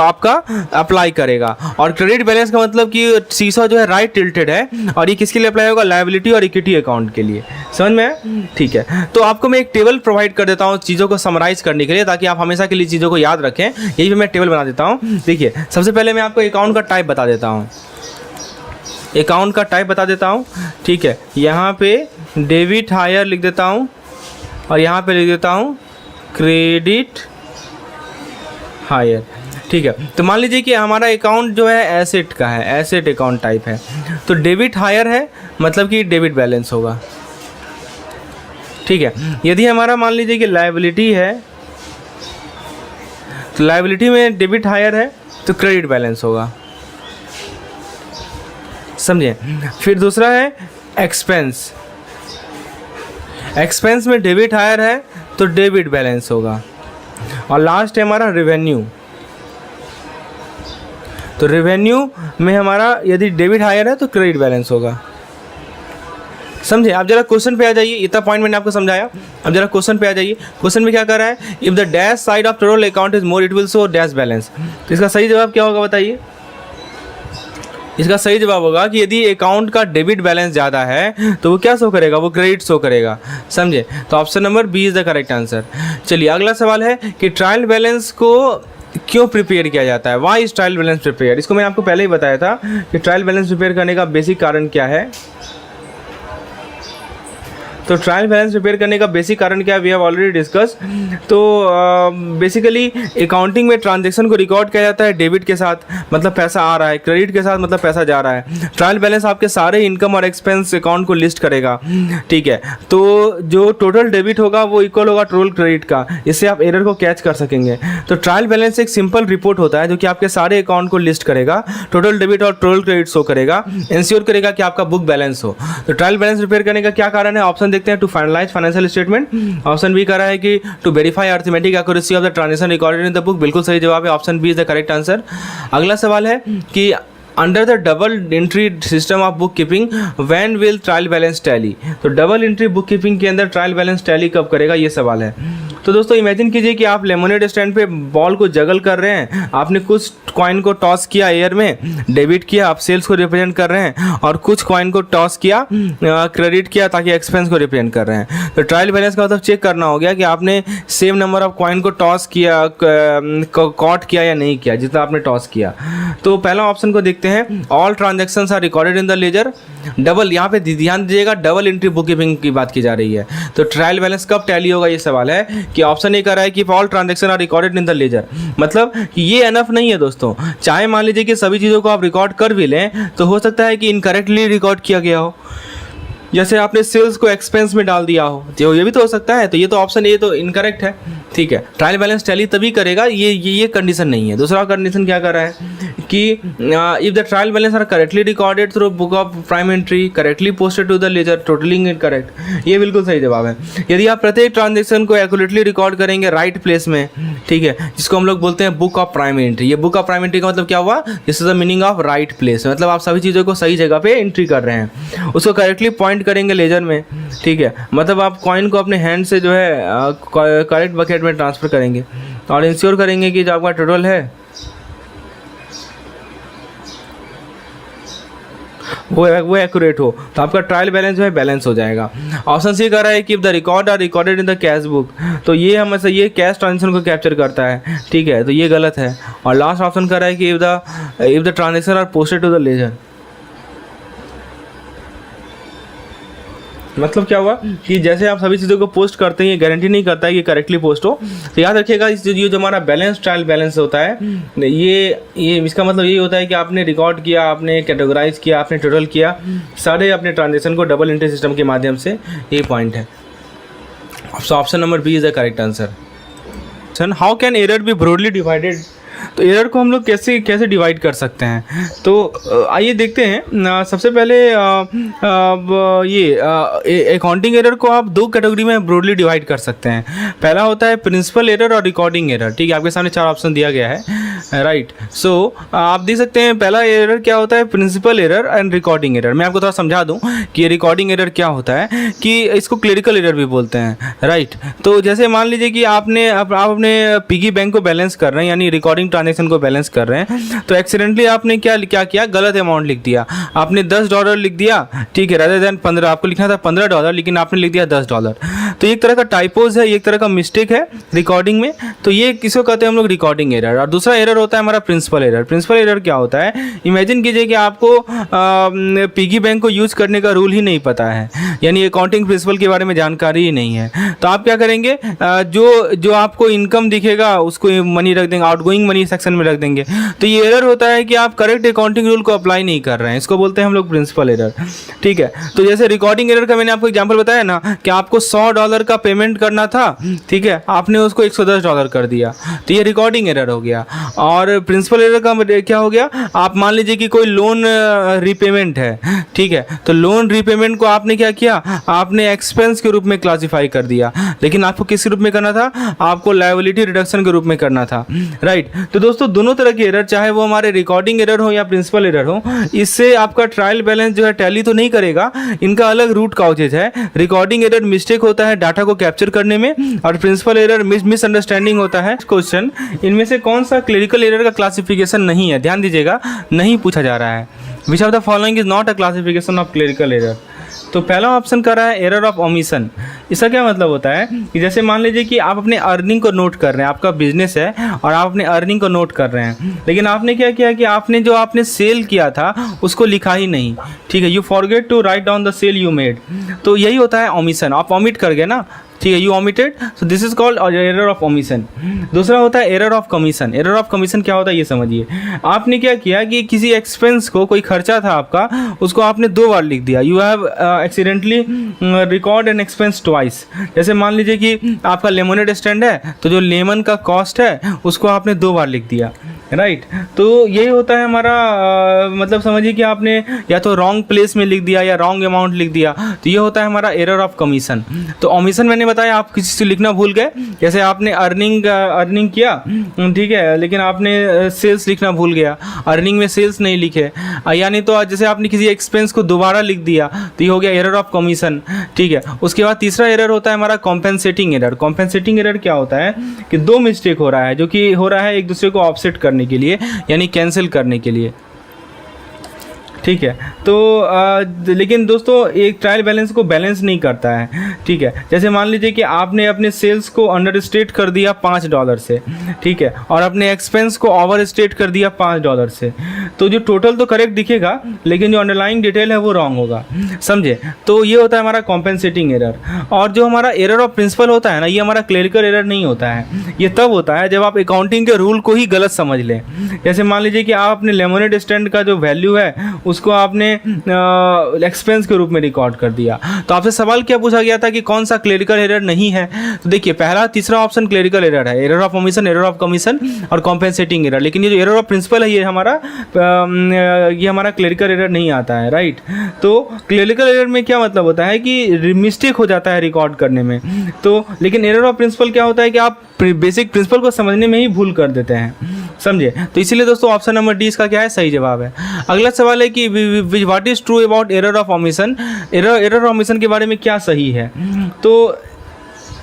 आपका अप्लाई करेगा। और क्रेडिट बैलेंस का मतलब कि सीसॉ जो है राइट टिल्टेड है, और ये किसके लिए अप्लाई होगा, लायबिलिटी और इक्विटी अकाउंट के लिए। समझ में, ठीक है। तो आपको मैं एक टेबल प्रोवाइड कर देता हूँ चीज़ों को समराइज करने के लिए, ताकि आप हमेशा के लिए चीज़ों को याद रखें। यही पे मैं टेबल बना देता हूँ। देखिए, सबसे पहले मैं आपको अकाउंट का टाइप बता देता हूँ, अकाउंट का टाइप बता देता हूँ, ठीक है। यहाँ पे डेबिट हायर लिख देता हूँ, और यहाँ पे लिख देता हूँ क्रेडिट हायर, ठीक है। तो मान लीजिए कि हमारा अकाउंट जो है एसेट का है, एसेट अकाउंट टाइप है, तो डेबिट हायर है, मतलब कि डेबिट बैलेंस होगा, ठीक है। यदि हमारा मान लीजिए कि लायबिलिटी है, तो लायबिलिटी में डेबिट हायर है, तो क्रेडिट बैलेंस होगा, समझे। फिर दूसरा है एक्सपेंस, एक्सपेंस में डेबिट हायर है, तो डेबिट बैलेंस होगा। और लास्ट है हमारा रेवेन्यू, तो रेवेन्यू में हमारा यदि डेबिट हायर है तो क्रेडिट बैलेंस होगा, समझे। आप जरा क्वेश्चन पे आ जाइए, इतना पॉइंट मैंने आपको समझाया, अब जरा क्वेश्चन पे आ जाइए। क्वेश्चन में क्या कर रहा है, if the dash side of total account is more it will show dash balance. तो इसका सही जवाब क्या होगा बताइए, इसका सही जवाब होगा कि यदि अकाउंट का डेबिट बैलेंस ज़्यादा है तो वो क्या शो करेगा, वो क्रेडिट शो करेगा, समझे। तो option number B is the correct answer. चलिए अगला सवाल है कि ट्रायल बैलेंस को क्यों प्रिपेयर किया जाता है, why is trial balance prepare. इसको मैंने आपको पहले ही बताया था कि ट्रायल बैलेंस प्रिपेयर करने का बेसिक कारण क्या है। तो ट्रायल बैलेंस प्रिपेयर करने का बेसिक कारण क्या है, वी हैव ऑलरेडी डिस्कस। तो बेसिकली अकाउंटिंग में ट्रांजैक्शन को रिकॉर्ड किया जाता है डेबिट के साथ, मतलब पैसा आ रहा है, क्रेडिट के साथ मतलब पैसा जा रहा है। ट्रायल बैलेंस आपके सारे इनकम और एक्सपेंस अकाउंट को लिस्ट करेगा, ठीक है। तो जो टोटल डेबिट होगा वो इक्वल होगा टोटल क्रेडिट का, इससे आप एरर को कैच कर सकेंगे। तो ट्रायल बैलेंस एक सिंपल रिपोर्ट होता है जो कि आपके सारे अकाउंट को लिस्ट करेगा, टोटल डेबिट और टोटल क्रेडिट शो करेगा, इंश्योर करेगा कि आपका बुक बैलेंस हो। तो ट्रायल बैलेंस प्रिपेयर करने का क्या कारण है, ऑप्शन देखते हैं, to finalise financial statement. Option B कर रहा है कि to verify arithmetic accuracy of the transaction recorded in the book, बिल्कुल सही जवाब है, option B is the correct answer. अगला सवाल है कि under the double entry system of book keeping when will trial balance tally. तो डबल एंट्री बुक कीपिंग के अंदर ट्रायल बैलेंस टैली कब करेगा, ये सवाल है। तो दोस्तों इमेजिन कीजिए कि आप लेमोनेड स्टैंड पे बॉल को जगल कर रहे हैं, आपने कुछ कॉइन को टॉस किया एयर में, डेबिट किया, आप सेल्स को रिप्रेजेंट कर रहे हैं, और कुछ कॉइन को टॉस किया, क्रेडिट किया ताकि एक्सपेंस को रिप्रेजेंट कर रहे हैं। तो ट्रायल बैलेंस का मतलब चेक करना हो गया कि आपने सेम नंबर ऑफ कॉइन को टॉस किया, कॉट किया या नहीं किया, जितना आपने टॉस किया। तो पहला ऑप्शन को देखते हैं, all transactions are recorded in the ledger. Double, यहाँ पे ध्यान दीजिएगा, डबल एंट्री बुक कीपिंग की बात की जा रही है। तो ट्रायल बैलेंस कब टैली होगा, ये सवाल है कि ऑप्शन ए कर रहा है कि all transaction are recorded in the ledger. मतलब कि ये एनफ नहीं है दोस्तों, चाहे मान लीजिए कि सभी चीज़ों को आप रिकॉर्ड कर भी लें तो हो सकता है कि इनकरेक्टली रिकॉर्ड किया गया हो, जैसे आपने सेल्स को एक्सपेंस में डाल दिया हो, तो ये भी तो हो सकता है। तो ये तो ऑप्शन ए तो इनकरेक्ट है, ठीक है। ट्रायल बैलेंस टैली तभी करेगा, ये कंडीशन नहीं है। दूसरा कंडीशन क्या कर रहा है कि if the trial balance are correctly recorded through book of prime entry, correctly posted to the ledger, totalling incorrect, ये बिल्कुल सही जवाब है। यदि आप प्रत्येक ट्रांजेक्शन को एक्यूरेटली रिकॉर्ड करेंगे राइट प्लेस में, ठीक है, जिसको हम लोग बोलते हैं बुक ऑफ प्राइम एंट्री। ये बुक ऑफ प्राइम एंट्री का मतलब क्या हुआ, this is the meaning of right place, मतलब आप सभी चीज़ों को सही जगह पे एंट्री कर रहे हैं, उसको करेक्टली पॉइंट करेंगे लेजर में, ठीक है। मतलब आप कॉइन को अपने हैंड से जो है करेक्ट बकेट में ट्रांसफर करेंगे और इंश्योर करेंगे कि जो आपका टोटल है वो एक्यूरेट हो, तो आपका ट्रायल बैलेंस जो है बैलेंस हो जाएगा। ऑप्शन सी कर रहा है कि if the record are recorded in the cash book, तो ये हमेशा ये कैश ट्रांजेक्शन को कैप्चर करता है, ठीक है, तो ये गलत है। और लास्ट ऑप्शन कर रहा है कि if the transaction are posted to the ledger, मतलब क्या हुआ कि जैसे आप सभी चीज़ों को पोस्ट करते हैं, ये गारंटी नहीं करता है कि करेक्टली पोस्ट हो। तो याद रखिएगा, ये जो हमारा बैलेंस ट्रायल बैलेंस होता है, ये इसका मतलब यही होता है कि आपने रिकॉर्ड किया, आपने कैटेगराइज किया, आपने टोटल किया सारे अपने ट्रांजेक्शन को डबल एंट्री सिस्टम के माध्यम से, ये पॉइंट है। Option number B is the correct answer. How can error be broadly divided, तो एरर को हम लोग कैसे कैसे डिवाइड कर सकते हैं। तो आइए देखते हैं। सबसे पहले ये अकाउंटिंग एरर को आप दो कैटेगरी में ब्रॉडली डिवाइड कर सकते हैं। पहला होता है प्रिंसिपल एरर और रिकॉर्डिंग एरर। ठीक है, आपके सामने 4 ऑप्शन दिया गया है, राइट। सो आप देख सकते हैं पहला एरर क्या होता है, principle error and recording error. मैं आपको थोड़ा समझा दूं कि रिकॉर्डिंग एरर क्या होता है, कि इसको क्लरिकल एरर भी बोलते हैं, राइट। तो जैसे मान लीजिए कि आप अपने पिगी बैंक को बैलेंस कर रहे हैं, यानी रिकॉर्डिंग ट्रांजैक्शन को बैलेंस कर रहे हैं, तो एक्सीडेंटली आपने क्या किया, गलत अमाउंट लिख दिया। आपने $10 लिख दिया, ठीक है, रादर देन 15, आपको लिखना था $15, लेकिन आपने लिख दिया $10। तो एक तरह का टाइपोज है, एक तरह का मिस्टेक है रिकॉर्डिंग में, तो ये किसको कहते हैं हम लोग, रिकॉर्डिंग एरर। और दूसरा एरर होता है हमारा प्रिंसिपल एरर। प्रिंसिपल एरर क्या होता है, इमेजिन कीजिए कि आपको पिगी बैंक को यूज करने का रूल ही नहीं पता है, यानी अकाउंटिंग प्रिंसिपल के बारे में जानकारी ही नहीं है। तो आप क्या करेंगे, जो आपको इनकम दिखेगा उसको मनी रख देंगे, आउटगोइंग मनी सेक्शन में रख देंगे। तो ये एरर होता है कि आप करेक्ट अकाउंटिंग रूल को अप्लाई नहीं कर रहे हैं, इसको बोलते हैं हम लोग प्रिंसिपल एरर। ठीक है, तो जैसे रिकॉर्डिंग एरर का मैंने आपको एग्जांपल बताया ना, कि आपको $100 का पेमेंट करना था, ठीक है, आपने उसको $110 कर दिया, तो ये रिकॉर्डिंग एरर हो गया। और प्रिंसिपल एरर का क्या हो गया, आप मान लीजिए कि कोई लोन रीपेमेंट है, ठीक है, तो लोन रीपेमेंट को आपने क्या किया, आपने एक्सपेंस के रूप में क्लासिफाई कर दिया, लेकिन आपको किस रूप में करना था, आपको लायबिलिटी रिडक्शन के रूप में करना था, राइट। तो दोस्तों दोनों तरह के एरर, चाहे वो हमारे रिकॉर्डिंग एरर हो या प्रिंसिपल एरर हो, इससे आपका ट्रायल बैलेंस जो है टैली तो नहीं करेगा, इनका अलग रूट कॉजेज है। रिकॉर्डिंग एरर मिस्टेक होता है डाटा को कैप्चर करने में, और प्रिंसिपल एरर मिसअंडरस्टैंडिंग होता है। क्वेश्चन, इनमें से कौन सा क्लरिकल एरर का क्लासिफिकेशन नहीं है, ध्यान दीजिएगा, नहीं पूछा जा रहा है। Which of the following is not a classification of clerical error. तो पहला ऑप्शन कर रहा है एरर ऑफ ओमिशन। इसका क्या मतलब होता है कि जैसे मान लीजिए कि आप अपने अर्निंग को नोट कर रहे हैं, आपका बिजनेस है और आप अपने अर्निंग को नोट कर रहे हैं, लेकिन आपने क्या किया कि आपने सेल किया था उसको लिखा ही नहीं, ठीक है, you forget to write down the sale you made. तो यही होता है ओमिशन, आप ओमिट कर गए ना, ठीक है, you omitted, so this is called error of omission. दूसरा होता है error of commission. Error of commission क्या होता है ये समझिए। आपने क्या किया कि किसी एक्सपेंस को, कोई खर्चा था आपका, उसको आपने 2 बार लिख दिया, you have accidentally record an expense twice. जैसे मान लीजिए कि आपका लेमनेड स्टैंड है, तो जो लेमन का कॉस्ट है उसको आपने 2 बार लिख दिया, राइट। तो यही होता है हमारा मतलब समझिए कि आपने या तो रॉन्ग प्लेस में लिख दिया या रॉन्ग अमाउंट लिख दिया, तो ये होता है हमारा एरर ऑफ कमीशन। तो ओमिशन मैंने बताया, आप किसी से लिखना भूल गए, जैसे आपने अर्निंग किया, ठीक है, लेकिन आपने सेल्स लिखना भूल गया, अर्निंग में सेल्स नहीं लिखे, यानी तो जैसे आपने किसी एक्सपेंस को दोबारा लिख दिया, तो ये हो गया एरर ऑफ कमीशन, ठीक है। उसके बाद तीसरा एरर होता है हमारा कॉम्पेंसेटिंग एरर। कॉम्पेंसेटिंग एरर क्या होता है कि 2 मिस्टेक हो रहा है, जो कि हो रहा है एक दूसरे को ऑफसेट करने के लिए, यानी कैंसिल करने के लिए, ठीक है। तो लेकिन दोस्तों एक ट्रायल बैलेंस को बैलेंस नहीं करता है, ठीक है। जैसे मान लीजिए कि आपने अपने सेल्स को अंडर स्टेट कर दिया $5 से, ठीक है, और अपने एक्सपेंस को ओवर स्टेट कर दिया $5 से, तो जो टोटल तो करेक्ट दिखेगा, लेकिन जो अंडरलाइंग डिटेल है वो रॉन्ग होगा, समझे। तो ये होता है हमारा कॉम्पेंसेटिंग एरर। और जो हमारा एरर ऑफ प्रिंसिपल होता है ना, ये हमारा क्लरिकल एरर नहीं होता है, ये तब होता है जब आप अकाउंटिंग के रूल को ही गलत समझ लें। जैसे मान लीजिए कि आप अपने लेमनेड स्टैंड का जो वैल्यू है उसको आपने एक्सपेंस के रूप में रिकॉर्ड कर दिया, तो आपसे सवाल क्या पूछा गया था कि कौन सा क्लरिकल एरर नहीं है। तो देखिए पहला तीसरा ऑप्शन क्लरिकल एरर है, error of omission, error of commission और कॉम्पेंसेटिंग एरर। लेकिन ये जो एरर ऑफ प्रिंसिपल है ये हमारा क्लरिकल एरर नहीं आता है, राइट। तो क्लरिकल एरर में क्या मतलब होता है कि मिस्टेक हो जाता है रिकॉर्ड करने में। तो लेकिन एरर ऑफ प्रिंसिपल क्या होता है कि आप बेसिक प्रिंसिपल को समझने में ही भूल कर देते हैं, समझे। तो इसीलिए दोस्तों ऑप्शन नंबर डी इसका क्या है, सही जवाब है। अगला सवाल है कि what is true about error of omission. Error of omission के बारे में क्या सही है। तो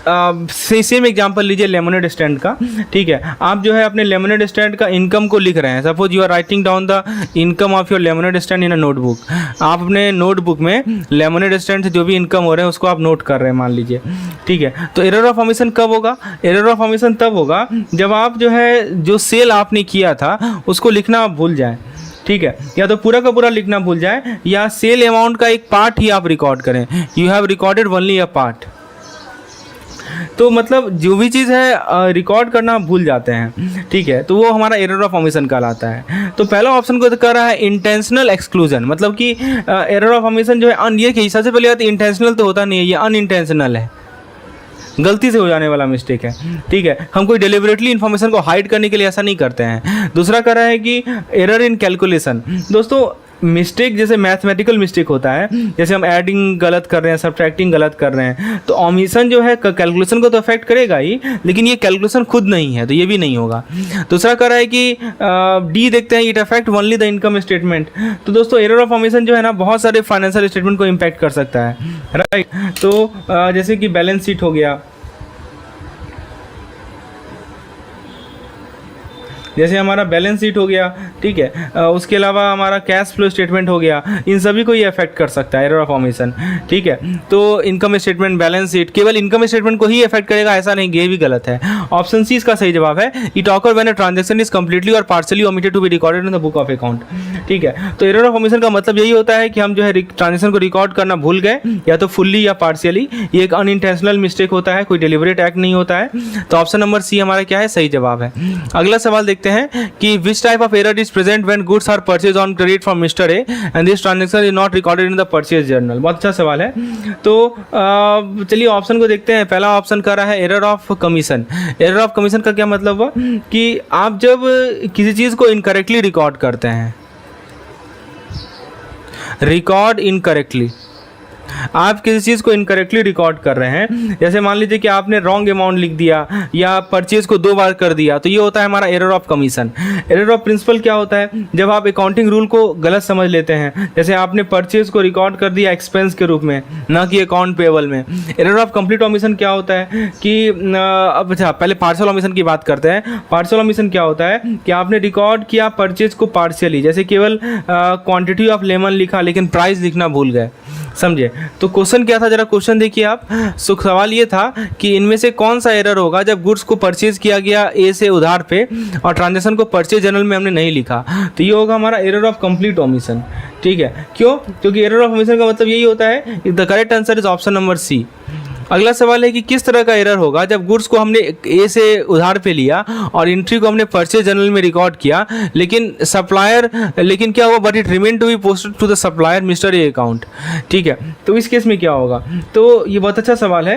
सेम एग्जांपल लीजिए लेमनेड स्टैंड का, ठीक है। आप जो है अपने लेमनेड स्टैंड का इनकम को लिख रहे हैं, suppose you are writing down the income of your lemonade stand in a notebook. आप अपने नोटबुक में लेमनेड स्टैंड से जो भी इनकम हो रहे हैं उसको आप नोट कर रहे हैं, मान लीजिए, ठीक है। तो एरर ऑफ ओमिशन कब होगा, एरर ऑफ ओमिशन तब होगा जब आप जो है जो सेल आपने किया था उसको लिखना आप भूल जाएं, ठीक है, या तो पूरा का पूरा लिखना भूल जाए, या सेल अमाउंट का एक पार्ट ही आप रिकॉर्ड करें, you have recorded only a part. तो मतलब जो भी चीज़ है रिकॉर्ड करना भूल जाते हैं, ठीक है, तो वो हमारा एरर ऑफ ओमिशन कहलाता है। तो पहला ऑप्शन को कर रहा है इंटेंशनल एक्सक्लूजन, मतलब कि एरर ऑफ ओमिशन जो है ये सबसे पहले बात इंटेंशनल तो होता नहीं है, ये अनइंटेंशनल है, गलती से हो जाने वाला मिस्टेक है, ठीक है। हम कोई डेलिबरेटली इन्फॉर्मेशन को हाइड करने के लिए ऐसा नहीं करते हैं। दूसरा कह रहा है कि एरर इन कैलकुलेशन। दोस्तों मिस्टेक जैसे मैथमेटिकल मिस्टेक होता है, जैसे हम एडिंग गलत कर रहे हैं, सब्ट्रैक्टिंग गलत कर रहे हैं, तो ओमिशन जो है कैलकुलेशन को तो अफेक्ट करेगा ही, लेकिन ये कैलकुलेशन खुद नहीं है, तो ये भी नहीं होगा। दूसरा कह रहा है कि डी देखते हैं, it affect only the income statement. तो दोस्तों एरर ऑफ ओमिशन जो है ना बहुत सारे फाइनेंशियल स्टेटमेंट को इम्पैक्ट कर सकता है, राइट। तो जैसे कि बैलेंस शीट हो गया, जैसे हमारा बैलेंस शीट हो गया, ठीक है, उसके अलावा हमारा कैश फ्लो स्टेटमेंट हो गया, इन सभी को ये अफेक्ट कर सकता है एरर ऑफ ओमिशन, ठीक है। तो इनकम स्टेटमेंट, बैलेंस शीट केवल इनकम स्टेटमेंट को ही अफेक्ट करेगा ऐसा नहीं, ये भी गलत है। ऑप्शन सी इसका सही जवाब है। It occur when a transaction is completely और partially omitted to be recorded in the book of account, ठीक है। तो एरर ऑफ ओमिशन का मतलब यही होता है कि हम जो है ट्रांजैक्शन को रिकॉर्ड करना भूल गए, या तो फुल्ली या पार्शियली। ये एक अनइंटेंशनल मिस्टेक होता है, कोई डिलीवरेट एक्ट नहीं होता है। तो ऑप्शन नंबर सी हमारा क्या है, सही जवाब है। अगला सवाल देखते हैं कि which type of error is present when goods are purchase on credit from Mister A and this transaction is not recorded in the purchase journal. बहुत अच्छा सवाल है। तो चलिए ऑप्शन को देखते हैं। पहला ऑप्शन कर रहा है error of commission. Error of commission का क्या मतलब हुआ कि आप जब किसी चीज को इनकरेक्टली रिकॉर्ड करते हैं, रिकॉर्ड इनकरेक्टली, आप किसी चीज़ को इनकरेक्टली रिकॉर्ड कर रहे हैं, जैसे मान लीजिए कि आपने रॉन्ग अमाउंट लिख दिया या परचेज को 2 बार कर दिया, तो ये होता है हमारा error of commission. Error of principle क्या होता है, जब आप अकाउंटिंग रूल को गलत समझ लेते हैं, जैसे आपने परचेज को रिकॉर्ड कर दिया एक्सपेंस के रूप में, ना कि अकाउंट पेबल में। एरर ऑफ कंप्लीट ओमिशन क्या होता है कि अब अच्छा पहले पार्शियल ओमिशन की बात करते हैं। पार्शियल ओमिशन क्या होता है कि आपने रिकॉर्ड किया परचेज को पार्शियली, जैसे केवल क्वांटिटी ऑफ लेमन लिखा लेकिन प्राइस लिखना भूल गए, समझे। तो क्वेश्चन क्या था, जरा क्वेश्चन देखिए आप। सवाल ये था कि इनमें से कौन सा एरर होगा जब गुड्स को परचेज किया गया ए से उधार पे और ट्रांजैक्शन को परचेज जर्नल में हमने नहीं लिखा। तो ये होगा हमारा एरर ऑफ कंप्लीट ओमिशन, ठीक है। क्यों? क्योंकि एरर ऑफ ओमिशन का मतलब यही होता है। The correct answer is option number C. अगला सवाल है कि किस तरह का एरर होगा जब गुड्स को हमने ए से उधार पे लिया और एंट्री को हमने परचेज जर्नल में रिकॉर्ड किया, लेकिन क्या हुआ, but it remain to be posted to the supplier Mister A account, ठीक है। तो इस केस में क्या होगा, तो ये बहुत अच्छा सवाल है।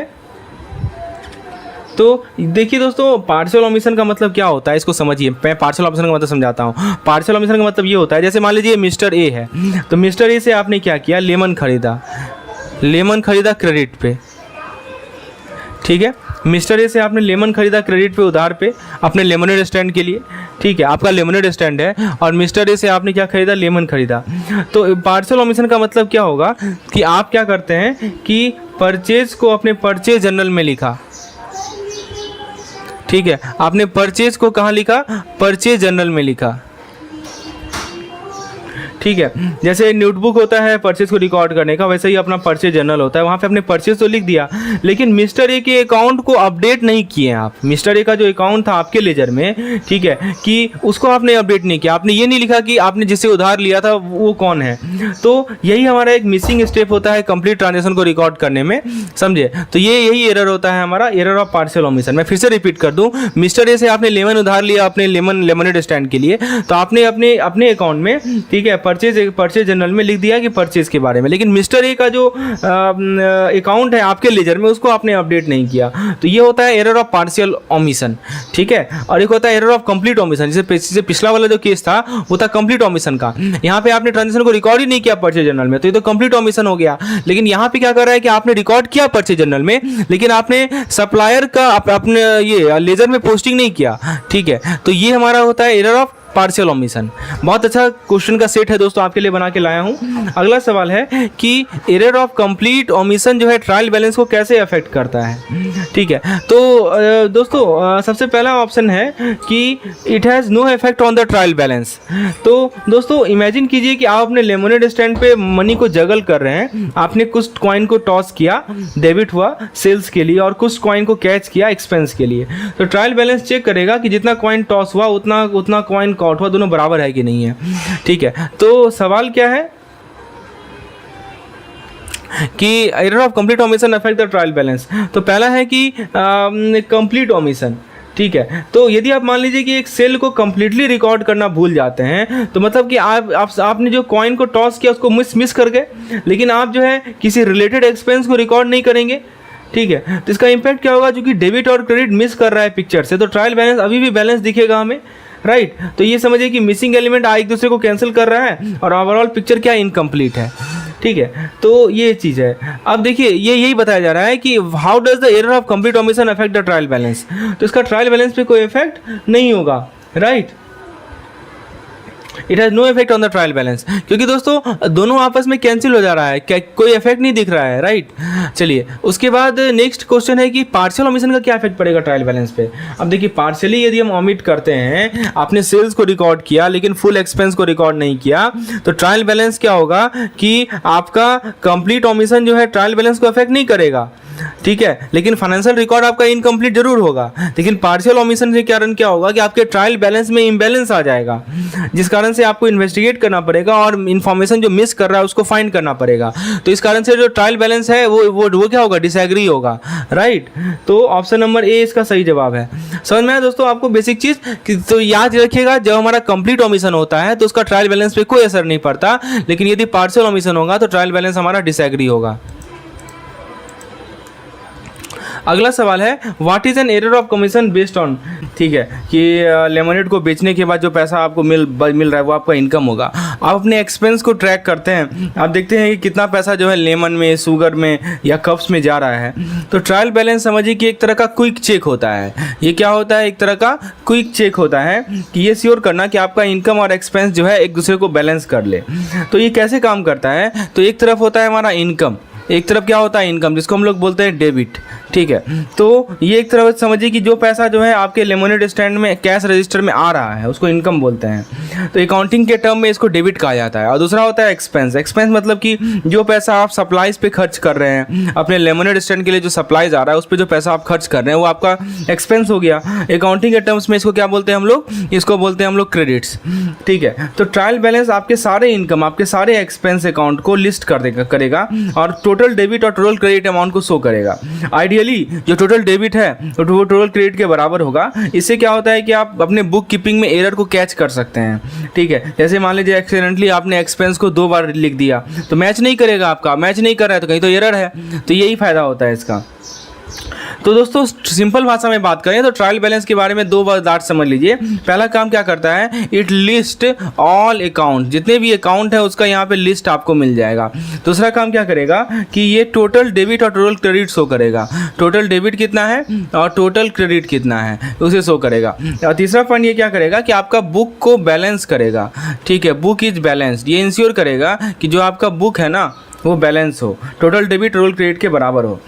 तो देखिए दोस्तों, पार्शियल ओमिशन का मतलब क्या होता है इसको समझिए। मैं पार्शियल ओमिशन का मतलब समझाता हूँ। पार्शियल ओमिशन का मतलब ये होता है, जैसे मान लीजिए मिस्टर ए है, तो मिस्टर ए से आपने क्या किया, लेमन खरीदा क्रेडिट पे, ठीक है। मिस्टर ए से आपने लेमन खरीदा क्रेडिट पे, उधार पे, अपने लेमनेड स्टैंड के लिए, ठीक है। आपका लेमनेड स्टैंड है और मिस्टर ए से आपने क्या खरीदा, लेमन खरीदा। तो पार्शियल ओमिशन का मतलब क्या होगा कि आप क्या करते हैं कि परचेज को अपने परचेज जर्नल में लिखा, ठीक है। आपने परचेज को कहाँ लिखा, परचेज जर्नल में लिखा, ठीक है। जैसे नोटबुक होता है परचेज को रिकॉर्ड करने का, वैसे ही अपना परचेज जर्नल होता है, वहाँ पे आपने परचेज तो लिख दिया, लेकिन मिस्टर ए के अकाउंट को अपडेट नहीं किए आप। मिस्टर ए का जो अकाउंट था आपके लेजर में, ठीक है, कि उसको आपने अपडेट नहीं किया। आपने ये नहीं लिखा कि आपने जिससे उधार लिया था वो कौन है। तो यही हमारा एक मिसिंग स्टेप होता है कंप्लीट ट्रांजेक्शन को रिकॉर्ड करने में, समझे। तो यही एरर होता है हमारा, एरर ऑफ पार्शियल ओमिशन। मैं फिर से रिपीट कर दूं, मिस्टर ए से आपने लेमन उधार लिया अपने लेमनेड स्टैंड के लिए, तो आपने अपने अकाउंट में, ठीक है, परचेज जर्नल में लिख दिया कि परचेज के बारे में, लेकिन मिस्टर ए का जो अकाउंट है आपके लेजर में, उसको आपने अपडेट नहीं किया। तो ये होता है एरर ऑफ पार्शियल ओमिशन, ठीक है। और एक होता है एरर ऑफ कंप्लीट ओमिशन, जैसे पिछला वाला जो केस था वो था कंप्लीट ओमिशन का। यहाँ पे आपने ट्रांजेक्शन को रिकॉर्ड ही नहीं किया परचेज जर्नल में, तो ये तो कंप्लीट ओमिशन हो गया। लेकिन यहाँ पे क्या कर रहा है कि आपने रिकॉर्ड किया परचेज जर्नल में, लेकिन आपने सप्लायर का अपने ये लेजर में पोस्टिंग नहीं किया, ठीक है। तो ये हमारा होता है एरर ऑफ पार्शियल ओमिशन। बहुत अच्छा क्वेश्चन का सेट है दोस्तों, आपके लिए बना के लाया हूं। अगला सवाल है कि एरर ऑफ कंप्लीट ओमिशन जो है ट्रायल बैलेंस को कैसे अफेक्ट करता है, ठीक है। तो दोस्तों सबसे पहला ऑप्शन है कि it has no effect on the trial balance. तो दोस्तों इमेजिन कीजिए कि आप अपने लेमनेड स्टैंड पे मनी को जगल कर रहे हैं। आपने कुछ कॉइन को टॉस किया, डेबिट हुआ सेल्स के लिए, और कुछ कॉइन को कैच किया एक्सपेंस के लिए। तो ट्रायल बैलेंस चेक करेगा कि जितना कॉइन टॉस हुआ उतना कॉइन कॉट हुआ, दोनों बराबर है कि नहीं है, ठीक है। तो सवाल क्या है कि error of complete omission affect the trial balance. तो पहला है कि कंप्लीट ओमिशन, ठीक है। तो यदि आप मान लीजिए कि एक सेल को कंप्लीटली रिकॉर्ड करना भूल जाते हैं, तो मतलब कि आपने जो कॉइन को टॉस किया उसको मिस कर गए, लेकिन आप जो है किसी रिलेटेड एक्सपेंस को रिकॉर्ड नहीं करेंगे, ठीक है। तो इसका इम्पैक्ट क्या होगा, जो कि डेबिट और क्रेडिट मिस कर रहा है पिक्चर से, तो ट्रायल बैलेंस अभी भी बैलेंस दिखेगा हमें, राइट। तो ये समझिए कि मिसिंग एलिमेंट एक दूसरे को कैंसिल कर रहा है और ओवरऑल पिक्चर क्या इनकम्प्लीट है, ठीक है। तो ये चीज़ है। अब देखिए ये यही बताया जा रहा है कि how does the error of complete omission affect the trial balance. तो इसका ट्रायल बैलेंस पे कोई इफेक्ट नहीं होगा, right. It has no effect on the trial balance, क्योंकि दोस्तों दोनों आपस में कैंसिल हो जा रहा है, कोई इफेक्ट नहीं दिख रहा है, राइट। चलिए उसके बाद नेक्स्ट क्वेश्चन है कि पार्शियल ओमिशन का क्या इफेक्ट पड़ेगा ट्रायल बैलेंस पे। अब देखिए पार्शियली यदि हम ओमिट करते हैं, आपने सेल्स को रिकॉर्ड किया लेकिन फुल एक्सपेंस को रिकॉर्ड नहीं किया, तो ट्रायल बैलेंस क्या होगा कि आपका कंप्लीट ओमिशन जो है ट्रायल बैलेंस को इफेक्ट नहीं करेगा, ठीक है, लेकिन फाइनेंशियल रिकॉर्ड आपका इनकम्प्लीट जरूर होगा। लेकिन पार्शियल ओमिशन के कारण क्या होगा कि आपके ट्रायल बैलेंस में इम्बैलेंस आ जाएगा, जिस कारण से आपको इन्वेस्टिगेट करना पड़ेगा और इन्फॉर्मेशन जो मिस कर रहा है उसको फाइंड करना पड़ेगा। तो इस कारण से जो ट्रायल बैलेंस है वो क्या होगा, डिसएग्री होगा, राइट। तो ऑप्शन नंबर ए इसका सही जवाब है। समझ में आया दोस्तों आपको बेसिक चीज़। तो याद रखिएगा जब हमारा कंप्लीट ओमिशन होता है तो उसका ट्रायल बैलेंस पे कोई असर नहीं पड़ता, लेकिन यदि पार्शियल ओमिशन होगा तो ट्रायल बैलेंस हमारा डिसएग्री होगा। अगला सवाल है what is an error of commission based on, ठीक है, कि लेमनेड को बेचने के बाद जो पैसा आपको मिल रहा है वो आपका इनकम होगा। आप अपने एक्सपेंस को ट्रैक करते हैं, आप देखते हैं कि कितना पैसा जो है लेमन में, शुगर में या कप्स में जा रहा है। तो ट्रायल बैलेंस समझिए कि एक तरह का क्विक चेक होता है। ये क्या होता है, एक तरह का क्विक चेक होता है कि ये श्योर करना कि आपका इनकम और एक्सपेंस जो है एक दूसरे को बैलेंस कर ले। तो ये कैसे काम करता है, तो एक तरफ होता है हमारा इनकम, एक तरफ क्या होता है इनकम, जिसको हम लोग बोलते हैं डेबिट, ठीक है। तो ये एक तरफ समझिए कि जो पैसा जो है आपके लेमनेड स्टैंड में कैश रजिस्टर में आ रहा है उसको इनकम बोलते हैं। तो अकाउंटिंग के टर्म में इसको डेबिट कहा जाता है। और दूसरा होता है एक्सपेंस। एक्सपेंस मतलब कि जो पैसा आप सप्लाईज पे खर्च कर रहे हैं, अपने लेमनेड स्टैंड के लिए जो सप्लाईज आ रहा है उस पर जो पैसा आप खर्च कर रहे हैं वो आपका एक्सपेंस हो गया। अकाउंटिंग के टर्म्स में इसको क्या बोलते हैं हम लोग, इसको बोलते हैं हम लोग क्रेडिट्स, ठीक है। तो ट्रायल बैलेंस आपके सारे इनकम, आपके सारे एक्सपेंस अकाउंट को लिस्ट करेगा और टोटल डेबिट और टोटल क्रेडिट अमाउंट को शो करेगा। आइडियली जो टोटल डेबिट है तो वो टोटल क्रेडिट के बराबर होगा। इससे क्या होता है कि आप अपने बुक कीपिंग में एरर को कैच कर सकते हैं, ठीक है। जैसे मान लीजिए एक्सीडेंटली आपने एक्सपेंस को 2 बार लिख दिया तो मैच नहीं करेगा, आपका मैच नहीं कर रहा है तो कहीं तो एरर है। तो यही फायदा होता है इसका। तो दोस्तों सिंपल भाषा में बात करें तो ट्रायल बैलेंस के बारे में 2 बात समझ लीजिए। पहला काम क्या करता है, इट लिस्ट ऑल अकाउंट, जितने भी अकाउंट है उसका यहाँ पे लिस्ट आपको मिल जाएगा। दूसरा काम क्या करेगा कि ये टोटल डेबिट और टोटल क्रेडिट शो करेगा, टोटल डेबिट कितना है और टोटल क्रेडिट कितना है उसे शो करेगा। और तीसरा पॉइंट ये क्या करेगा कि आपका बुक को बैलेंस करेगा, ठीक है, बुक इज बैलेंस्ड। ये इंश्योर करेगा कि जो आपका बुक है ना वो बैलेंस हो, टोटल डेबिट टोटल क्रेडिट के बराबर हो।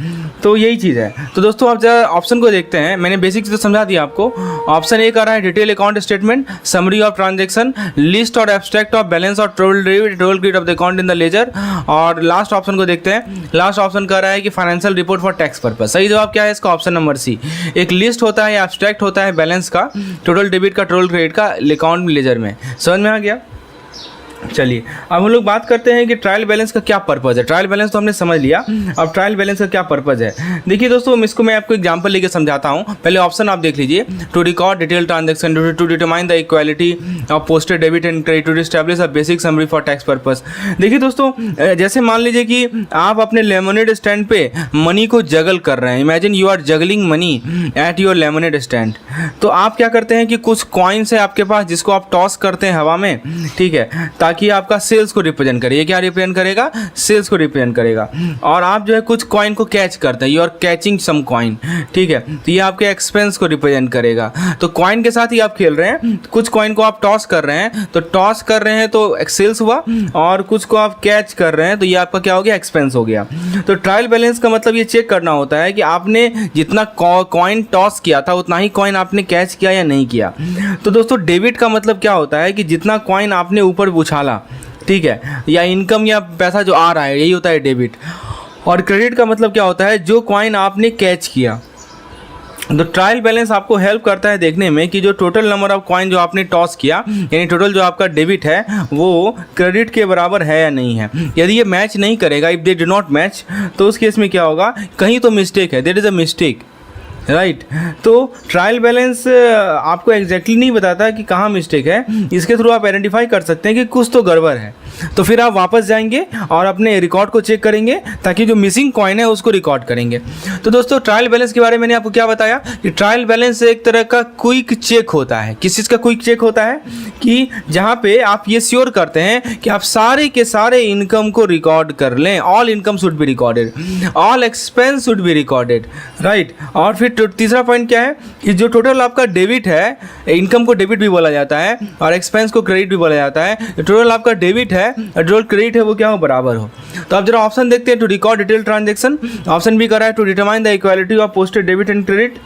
तो यही चीज़ है। तो दोस्तों आप जरा ऑप्शन को देखते हैं, मैंने बेसिक तो समझा दिया आपको। ऑप्शन ए का रहा है detail account statement, summary of transaction, list और एब्स्ट्रैक्ट ऑफ बैलेंस और total debit total credit of the account in the ledger. और लास्ट ऑप्शन को देखते हैं। लास्ट ऑप्शन कह रहा है कि financial report for tax purpose. सही जवाब क्या है इसका, ऑप्शन नंबर सी। एक लिस्ट होता है, एब्स्ट्रैक्ट होता है बैलेंस का, टोटल डेबिट का, टोटल क्रेडिट का अकाउंट लेजर में। समझ में आ गया। चलिए अब हम लोग बात करते हैं कि ट्रायल बैलेंस का क्या पर्पज़ है। ट्रायल बैलेंस तो हमने समझ लिया, अब ट्रायल बैलेंस का क्या पर्पज़ है। देखिए दोस्तों इसको मैं आपको एग्जांपल लेके समझाता हूँ। पहले ऑप्शन आप देख लीजिए, to record detail transaction, to determine the equality of posted debit and credit, to establish a basic summary for tax purpose. देखिए दोस्तों जैसे मान लीजिए कि आप अपने लेमनेड स्टैंड पे मनी को जगल कर रहे हैं। Imagine you are juggling money at your lemonade stand. तो आप क्या करते हैं कि कुछ कॉइन्स है आपके पास जिसको आप टॉस करते हैं हवा में, ठीक है, ताकि आपका सेल्स को रिप्रेजेंट करे। ये क्या रिप्रेजेंट करेगा, सेल्स को रिप्रेजेंट करेगा। और आप जो है कुछ कॉइन को कैच करते हैं, you are catching some coin, ठीक है, तो ये आपके एक्सपेंस को रिप्रेजेंट करेगा। तो कॉइन के साथ ही आप खेल रहे हैं, कुछ कॉइन को आप टॉस कर रहे हैं, तो टॉस कर रहे हैं तो सेल्स हुआ, और कुछ को आप कैच कर रहे हैं तो ये आपका क्या हो गया, एक्सपेंस हो गया। तो ट्रायल बैलेंस का मतलब ये चेक करना होता है कि आपने जितना कॉइन टॉस किया था उतना ही कॉइन आपने कैच किया या नहीं किया। तो दोस्तों डेबिट का मतलब क्या होता है कि जितना कॉइन आपने ऊपर उछाला, ठीक है, या इनकम या पैसा जो आ रहा है, यही होता है डेबिट। और क्रेडिट का मतलब क्या होता है, जो कॉइन आपने कैच किया। तो ट्रायल बैलेंस आपको हेल्प करता है देखने में कि जो टोटल नंबर ऑफ कॉइन जो आपने टॉस किया, यानी टोटल जो आपका डेबिट है वो क्रेडिट के बराबर है या नहीं है। यदि ये मैच नहीं करेगा, if they do not match, तो उस केस में क्या होगा, कहीं तो मिस्टेक है, there is a mistake, right. तो ट्रायल बैलेंस आपको एग्जैक्टली नहीं बताता कि कहाँ मिस्टेक है, इसके थ्रू आप आइडेंटिफाई कर सकते हैं कि कुछ तो गड़बड़ है। तो फिर आप वापस जाएंगे और अपने रिकॉर्ड को चेक करेंगे ताकि जो मिसिंग कॉइन है उसको रिकॉर्ड करेंगे। तो दोस्तों ट्रायल बैलेंस के बारे में मैंने आपको क्या बताया कि ट्रायल बैलेंस एक तरह का क्विक चेक होता है। किस चीज़ का क्विक चेक होता है कि जहाँ पे आप ये श्योर करते हैं कि आप सारे के सारे इनकम को रिकॉर्ड कर लें। All income should be recorded, all expense should be recorded, right. और फिर तीसरा पॉइंट क्या है कि जो टोटल आपका डेबिट है, इनकम को डेबिट भी बोला जाता है और एक्सपेंस को क्रेडिट भी बोला जाता है, टोटल आपका डेबिट है और टोटल क्रेडिट है वो क्या हो, बराबर हो। तो आप जरा ऑप्शन देखते हैं, to record detail transaction. Option भी करा है to determine the equality of posted debit and credit,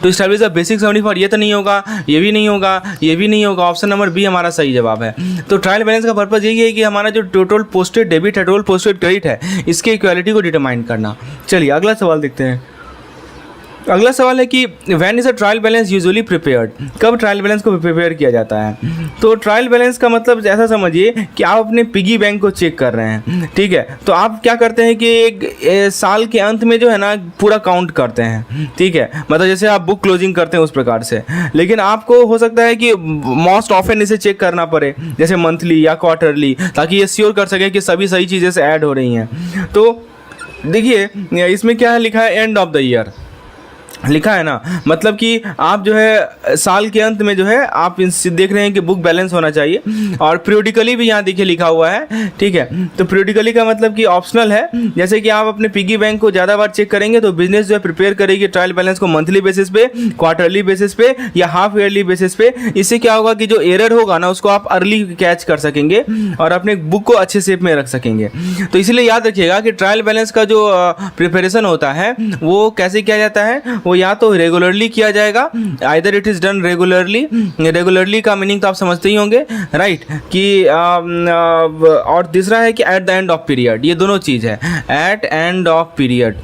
to establish the basic 74। ये तो नहीं होगा, ये भी नहीं होगा, ये भी नहीं होगा। ऑप्शन नंबर बी हमारा सही जवाब है। तो ट्रायल बैलेंस का पर्पज़ यही है कि हमारा जो टोटल पोस्टेड डेबिट है, टोटल पोस्टेड क्रेडिट है, इसके इक्वालिटी को डिटरमाइन करना। चलिए अगला सवाल देखते हैं। अगला सवाल है कि when is a trial balance usually prepared, कब ट्रायल बैलेंस को प्रिपेयर किया जाता है। तो ट्रायल बैलेंस का मतलब ऐसा समझिए कि आप अपने पिगी बैंक को चेक कर रहे हैं, ठीक है। तो आप क्या करते हैं कि एक साल के अंत में जो है ना पूरा काउंट करते हैं, ठीक है। मतलब जैसे आप बुक क्लोजिंग करते हैं उस प्रकार से। लेकिन आपको हो सकता है कि मोस्ट ऑफन इसे चेक करना पड़े, जैसे मंथली या क्वार्टरली, ताकि ये श्योर कर सके कि सभी सही चीज़ें से ऐड हो रही हैं। तो देखिए इसमें क्या है लिखा है, एंड ऑफ द ईयर लिखा है ना, मतलब कि आप जो है साल के अंत में जो है आप देख रहे हैं कि बुक बैलेंस होना चाहिए। और पीरियडिकली भी यहाँ देखिए लिखा हुआ है, ठीक है। तो पीरियडिकली का मतलब कि ऑप्शनल है, जैसे कि आप अपने पिगी बैंक को ज़्यादा बार चेक करेंगे तो बिजनेस जो है प्रिपेयर करेगी ट्रायल बैलेंस को मंथली बेसिस पे, क्वार्टरली बेसिस पे या हाफ ईयरली बेसिस पे। इससे क्या होगा कि जो एरर होगा ना उसको आप अर्ली कैच कर सकेंगे और अपने बुक को अच्छे शेप में रख सकेंगे। तो इसलिए याद रखिएगा कि ट्रायल बैलेंस का जो प्रिपरेशन होता है वो कैसे किया जाता है, वो या तो रेगुलरली किया जाएगा, either it is done regularly. Regularly का मीनिंग तो आप समझते ही होंगे, राइट, कि और तीसरा है कि eight the end of period. ये दोनों चीज़ है, एट एंड ऑफ पीरियड,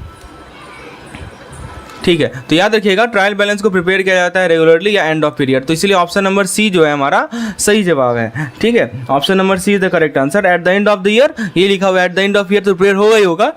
ठीक है। तो याद रखिएगा ट्रायल बैलेंस को प्रिपेयर किया जाता है रेगुलरली या एंड ऑफ पीरियड। तो इसलिए ऑप्शन नंबर सी जो है हमारा सही जवाब है, ठीक है। Option number C is the correct answer. At the end of the year, ये लिखा हुआ है at the end of year, तो प्रिपेयर होगा ही होगा,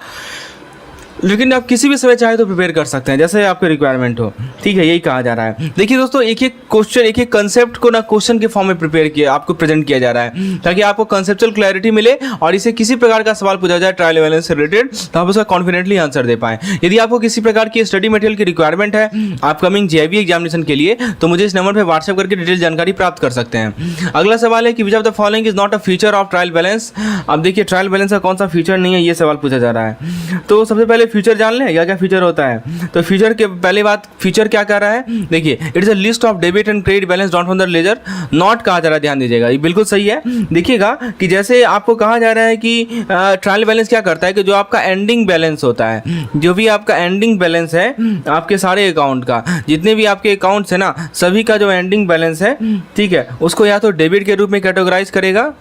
लेकिन आप किसी भी समय चाहे तो प्रिपेयर कर सकते हैं जैसे आपकी रिक्वायरमेंट हो, ठीक है। यही कहा जा रहा है। देखिए दोस्तों, एक एक क्वेश्चन, एक एक कंसेप्ट को ना क्वेश्चन के फॉर्म में प्रिपेयर किया, आपको प्रेजेंट किया जा रहा है ताकि आपको कंसेप्चुअल क्लैरिटी मिले और इसे किसी प्रकार का सवाल पूछा जाए ट्रायल बैलेंस से रिलेटेड तो आप उसका कॉन्फिडेंटली आंसर दे पाएं। यदि आपको किसी प्रकार की स्टडी मटेरियल की रिक्वायरमेंट है अपकमिंग जेईई एग्जामिनेशन के लिए, तो मुझे इस नंबर पर व्हाट्सएप करके डिटेल जानकारी प्राप्त कर सकते हैं। अगला सवाल है कि which of the following is not a feature of trial balance. अब देखिए ट्रायल बैलेंस का कौन सा फीचर नहीं है, ये सवाल पूछा जा रहा है। तो सबसे पहले फीचर जान लें, क्या फीचर होता है। तो फीचर के पहले बात, फीचर क्या कर रहा है, देखिए it is a list of debit and credit balance drawn from the ledger. Not कहा जा रहा है, ध्यान दीजिएगा, ये बिल्कुल सही है। देखिएगा कि जैसे आपको कहा जा रहा है कि ट्रायल बैलेंस क्या करता है कि जो आपका एंडिंग बैलेंस होता है, जो भी आपका एंडिंग बैलेंस है आपके सारे अकाउंट का, जितने भी आपके अकाउंट्स है ना, सभी का जो एंडिंग बैलेंस है, ठीक है, उसको या तो डेबिट के रूप में कैटेगराइज करेगा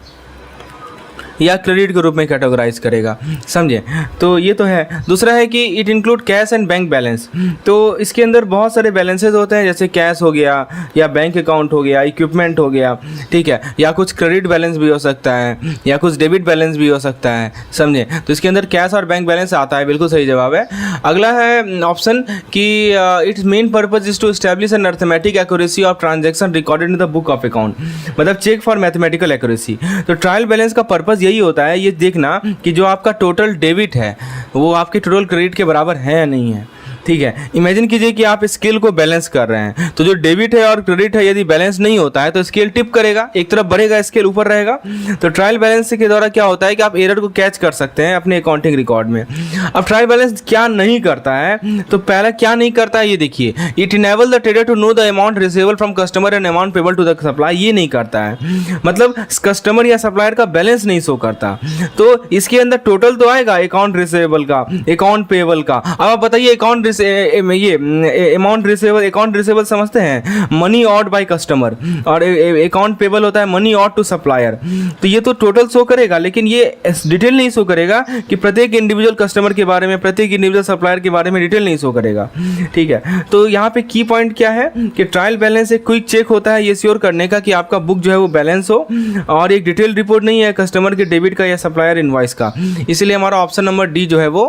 या क्रेडिट के रूप में कैटेगराइज करेगा, समझे। तो ये तो है। दूसरा है कि it include cash and bank balance. तो इसके अंदर बहुत सारे बैलेंसेज होते हैं, जैसे कैश हो गया या बैंक अकाउंट हो गया, इक्विपमेंट हो गया, ठीक है, या कुछ क्रेडिट बैलेंस भी हो सकता है या कुछ डेबिट बैलेंस भी हो सकता है, समझे। तो इसके अंदर कैश और बैंक बैलेंस आता है, बिल्कुल सही जवाब है। अगला है ऑप्शन कि it's main purpose is to establish an arithmetic accuracy of transaction recorded in the book of account, मतलब चेक फॉर मैथमेटिकल एक्यूरेसी। तो ट्रायल बैलेंस का पर्पज यही होता है, ये देखना कि जो आपका टोटल डेबिट है वो आपके टोटल क्रेडिट के बराबर है या नहीं है, ठीक है। इमेजिन कीजिए कि आप स्केल को बैलेंस कर रहे हैं, तो जो डेबिट है और क्रेडिट है यदि बैलेंस नहीं होता है तो स्केल टिप करेगा, एक तरफ बढ़ेगा, स्केल ऊपर रहेगा। तो ट्रायल बैलेंस के द्वारा क्या होता है कि आप एरर को कैच कर सकते हैं अपने अकाउंटिंग रिकॉर्ड में। अब ट्रायल बैलेंस क्या नहीं करता है, तो पहला क्या नहीं करता है ये देखिए, it enable the trader to know the amount receivable from customer and amount payable to the supply. ये नहीं करता है, मतलब कस्टमर या सप्लायर का बैलेंस नहीं शो करता। तो इसके अंदर टोटल तो आएगा अकाउंट रिसीवेबल का, अकाउंट पेबल का। अब आप बताइए account amount receivable, account receivable समझते हैं, मनी ऑर्ड बाय कस्टमर, और अकाउंट पेबल होता है मनी ऑर्ड टू सप्लायर। तो ये तो टोटल शो करेगा, लेकिन ये डिटेल नहीं शो करेगा कि प्रत्येक इंडिविजुअल कस्टमर के बारे में, प्रत्येक इंडिविजुअल सप्लायर के बारे में डिटेल नहीं शो करेगा, ठीक है। तो यहाँ पे की पॉइंट क्या है कि ट्रायल बैलेंस एक क्विक चेक होता है ये श्योर करने का कि आपका बुक जो है वो बैलेंस हो, और एक डिटेल रिपोर्ट नहीं है कस्टमर के डेबिट का या सप्लायर इनवॉइस का। इसलिए हमारा ऑप्शन नंबर डी जो है वो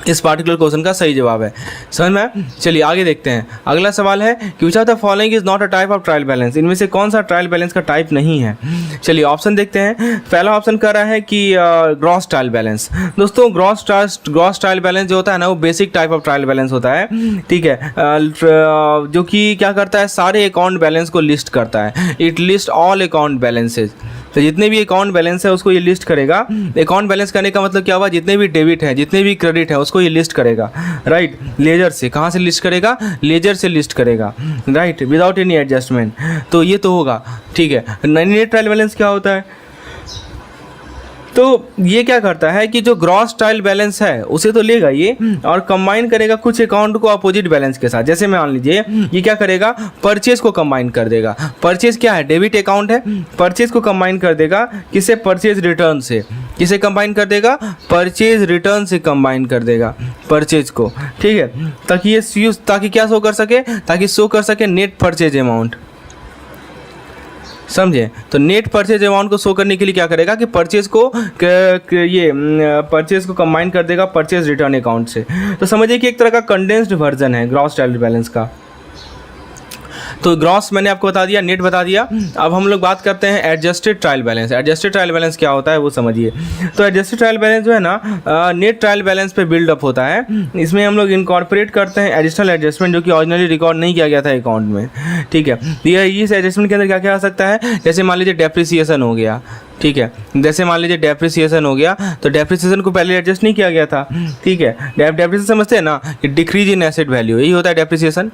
इस पार्टिकुलर क्वेश्चन का सही जवाब है। समझ में आया? चलिए आगे देखते हैं। अगला सवाल है कि which of the following is not a type of trial balance, इनमें से कौन सा ट्रायल बैलेंस का टाइप नहीं है। चलिए ऑप्शन देखते हैं। पहला ऑप्शन कह रहा है कि ग्रॉस ट्रायल बैलेंस। दोस्तों ग्रॉस ट्रायल बैलेंस जो होता है ना, वो basic type of trial balance होता है, ठीक है, जो कि क्या करता है, सारे अकाउंट बैलेंस को लिस्ट करता है। It list all account balances, तो जितने भी अकाउंट बैलेंस है उसको ये लिस्ट करेगा। अकाउंट बैलेंस करने का मतलब क्या हुआ, जितने भी डेबिट है, जितने भी क्रेडिट है, उसको ये लिस्ट करेगा, राइट। लेजर से, कहाँ से लिस्ट करेगा, लेजर से लिस्ट करेगा, राइट, विदाउट एनी एडजस्टमेंट। तो ये तो होगा, ठीक है। नेट ट्रायल बैलेंस क्या होता है, तो ये क्या करता है कि जो ग्रॉस ट्रायल बैलेंस है उसे तो लेगा ये और कंबाइन करेगा कुछ अकाउंट को अपोजिट बैलेंस के साथ। जैसे मान लीजिए ये क्या करेगा, परचेज को कंबाइन कर देगा। परचेज क्या है, डेबिट अकाउंट है, परचेज को कंबाइन कर देगा किससे, परचेज रिटर्न से। किसे कंबाइन कर देगा, परचेज रिटर्न से कंबाइन कर देगा परचेज को, ठीक है, ताकि क्या शो कर सके, ताकि शो कर सके नेट परचेज अमाउंट। समझे? तो नेट परचेज अमाउंट को शो करने के लिए क्या करेगा कि परचेज को परचेज को कंबाइन कर देगा परचेज रिटर्न अकाउंट से। तो समझिए कि एक तरह का कंडेंस्ड वर्जन है ग्रॉस ट्रायल बैलेंस का। तो ग्रॉस मैंने आपको बता दिया, नेट बता दिया। अब हम लोग बात करते हैं adjusted trial balance. Adjusted trial balance क्या होता है वो समझिए। तो एडजस्टेड ट्रायल बैलेंस जो है ना, नेट ट्रायल बैलेंस पे बिल्डअप होता है। इसमें हम लोग इनकॉर्पोरेट करते हैं एडिशनल एडजस्टमेंट जो कि ऑरिजिनली रिकॉर्ड नहीं किया गया था अकाउंट में, ठीक है। ये इस एडजस्टमेंट के अंदर क्या क्या आ सकता है, जैसे मान लीजिए डेप्रिसिएशन हो गया, ठीक है, जैसे मान लीजिए डेप्रिसिएशन हो गया, तो डेप्रिसिएशन को पहले एडजस्ट नहीं किया गया था, ठीक है। डेप्रिसिएशन समझते हैं ना, कि डिक्रीज इन एसेट वैल्यू, यही होता है डेप्रिसिएशन,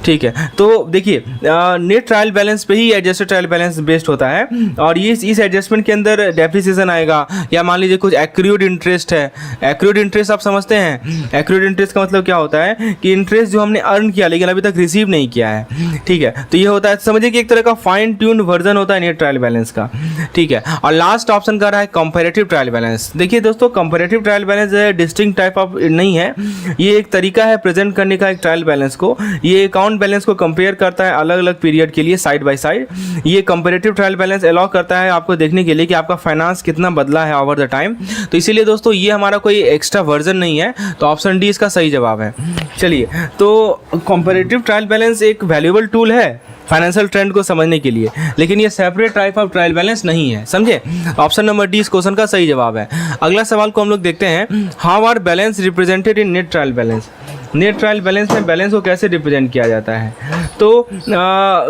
ठीक है। तो देखिए नेट ट्रायल बैलेंस पे ही एडजस्टेड ट्रायल बैलेंस बेस्ड होता है। और ये इस एडजस्टमेंट के अंदर डेप्रिसिएशन आएगा, या मान लीजिए कुछ एक्रूड इंटरेस्ट है। एक्रूड इंटरेस्ट आप समझते हैं, एक्रूड इंटरेस्ट का मतलब क्या होता है कि इंटरेस्ट जो हमने अर्न किया लेकिन अभी तक रिसीव नहीं किया है, ठीक है। तो ये होता है, समझिए कि एक तरह का फाइन ट्यून वर्जन होता है नेट ट्रायल बैलेंस का, ठीक है। और लास्ट ऑप्शन का रहा है कंपैरेटिव ट्रायल बैलेंस। देखिए दोस्तों, comparative trial balance distinct type of नहीं है, ये एक तरीका है प्रेजेंट करने का एक ट्रायल बैलेंस को। ये अकाउंट बैलेंस को कंपेयर करता है अलग अलग पीरियड के लिए साइड बाय साइड। ये कंपैरेटिव ट्रायल बैलेंस अलाउ करता है आपको देखने के लिए कि आपका फाइनेंस कितना बदला है ओवर द टाइम। तो इसीलिए दोस्तों ये हमारा कोई एक्स्ट्रा वर्जन नहीं है, तो ऑप्शन डी इसका सही जवाब है। चलिए, तो कंपैरेटिव ट्रायल बैलेंस एक वैल्यूएबल टूल है फाइनेंशियल ट्रेंड को समझने के लिए, लेकिन ये separate type of trial balance नहीं है, समझे। ऑप्शन नंबर डी इस क्वेश्चन का सही जवाब है। अगला सवाल को हम लोग देखते हैं, how are balance represented in net trial balance. Net trial balance में बैलेंस को कैसे रिप्रेजेंट किया जाता है। तो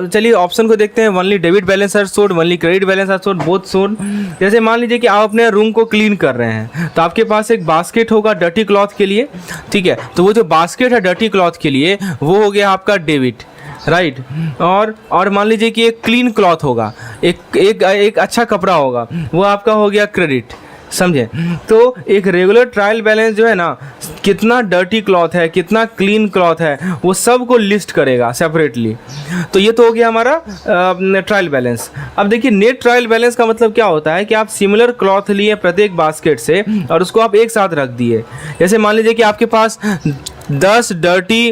चलिए ऑप्शन को देखते हैं। Only debit balance are showed, only credit balance are showed, both showed. जैसे मान लीजिए कि आप अपने रूम को क्लीन कर रहे हैं, तो आपके पास एक बास्केट होगा डर्टी क्लॉथ के लिए, ठीक है। तो वो जो बास्केट है डर्टी क्लॉथ के लिए, वो हो गया आपका डेबिट, राइट। और मान लीजिए कि एक क्लीन क्लॉथ होगा, एक अच्छा कपड़ा होगा, वो आपका हो गया क्रेडिट, समझे। तो एक रेगुलर ट्रायल बैलेंस जो है ना, कितना डर्टी क्लॉथ है, कितना क्लीन क्लॉथ है, वो सब को लिस्ट करेगा सेपरेटली। तो ये तो हो गया हमारा ट्रायल बैलेंस। अब देखिए नेट ट्रायल बैलेंस का मतलब क्या होता है कि आप सिमिलर क्लॉथ लिए प्रत्येक बास्केट से और उसको आप एक साथ रख दिए। जैसे मान लीजिए कि आपके पास 10 डर्टी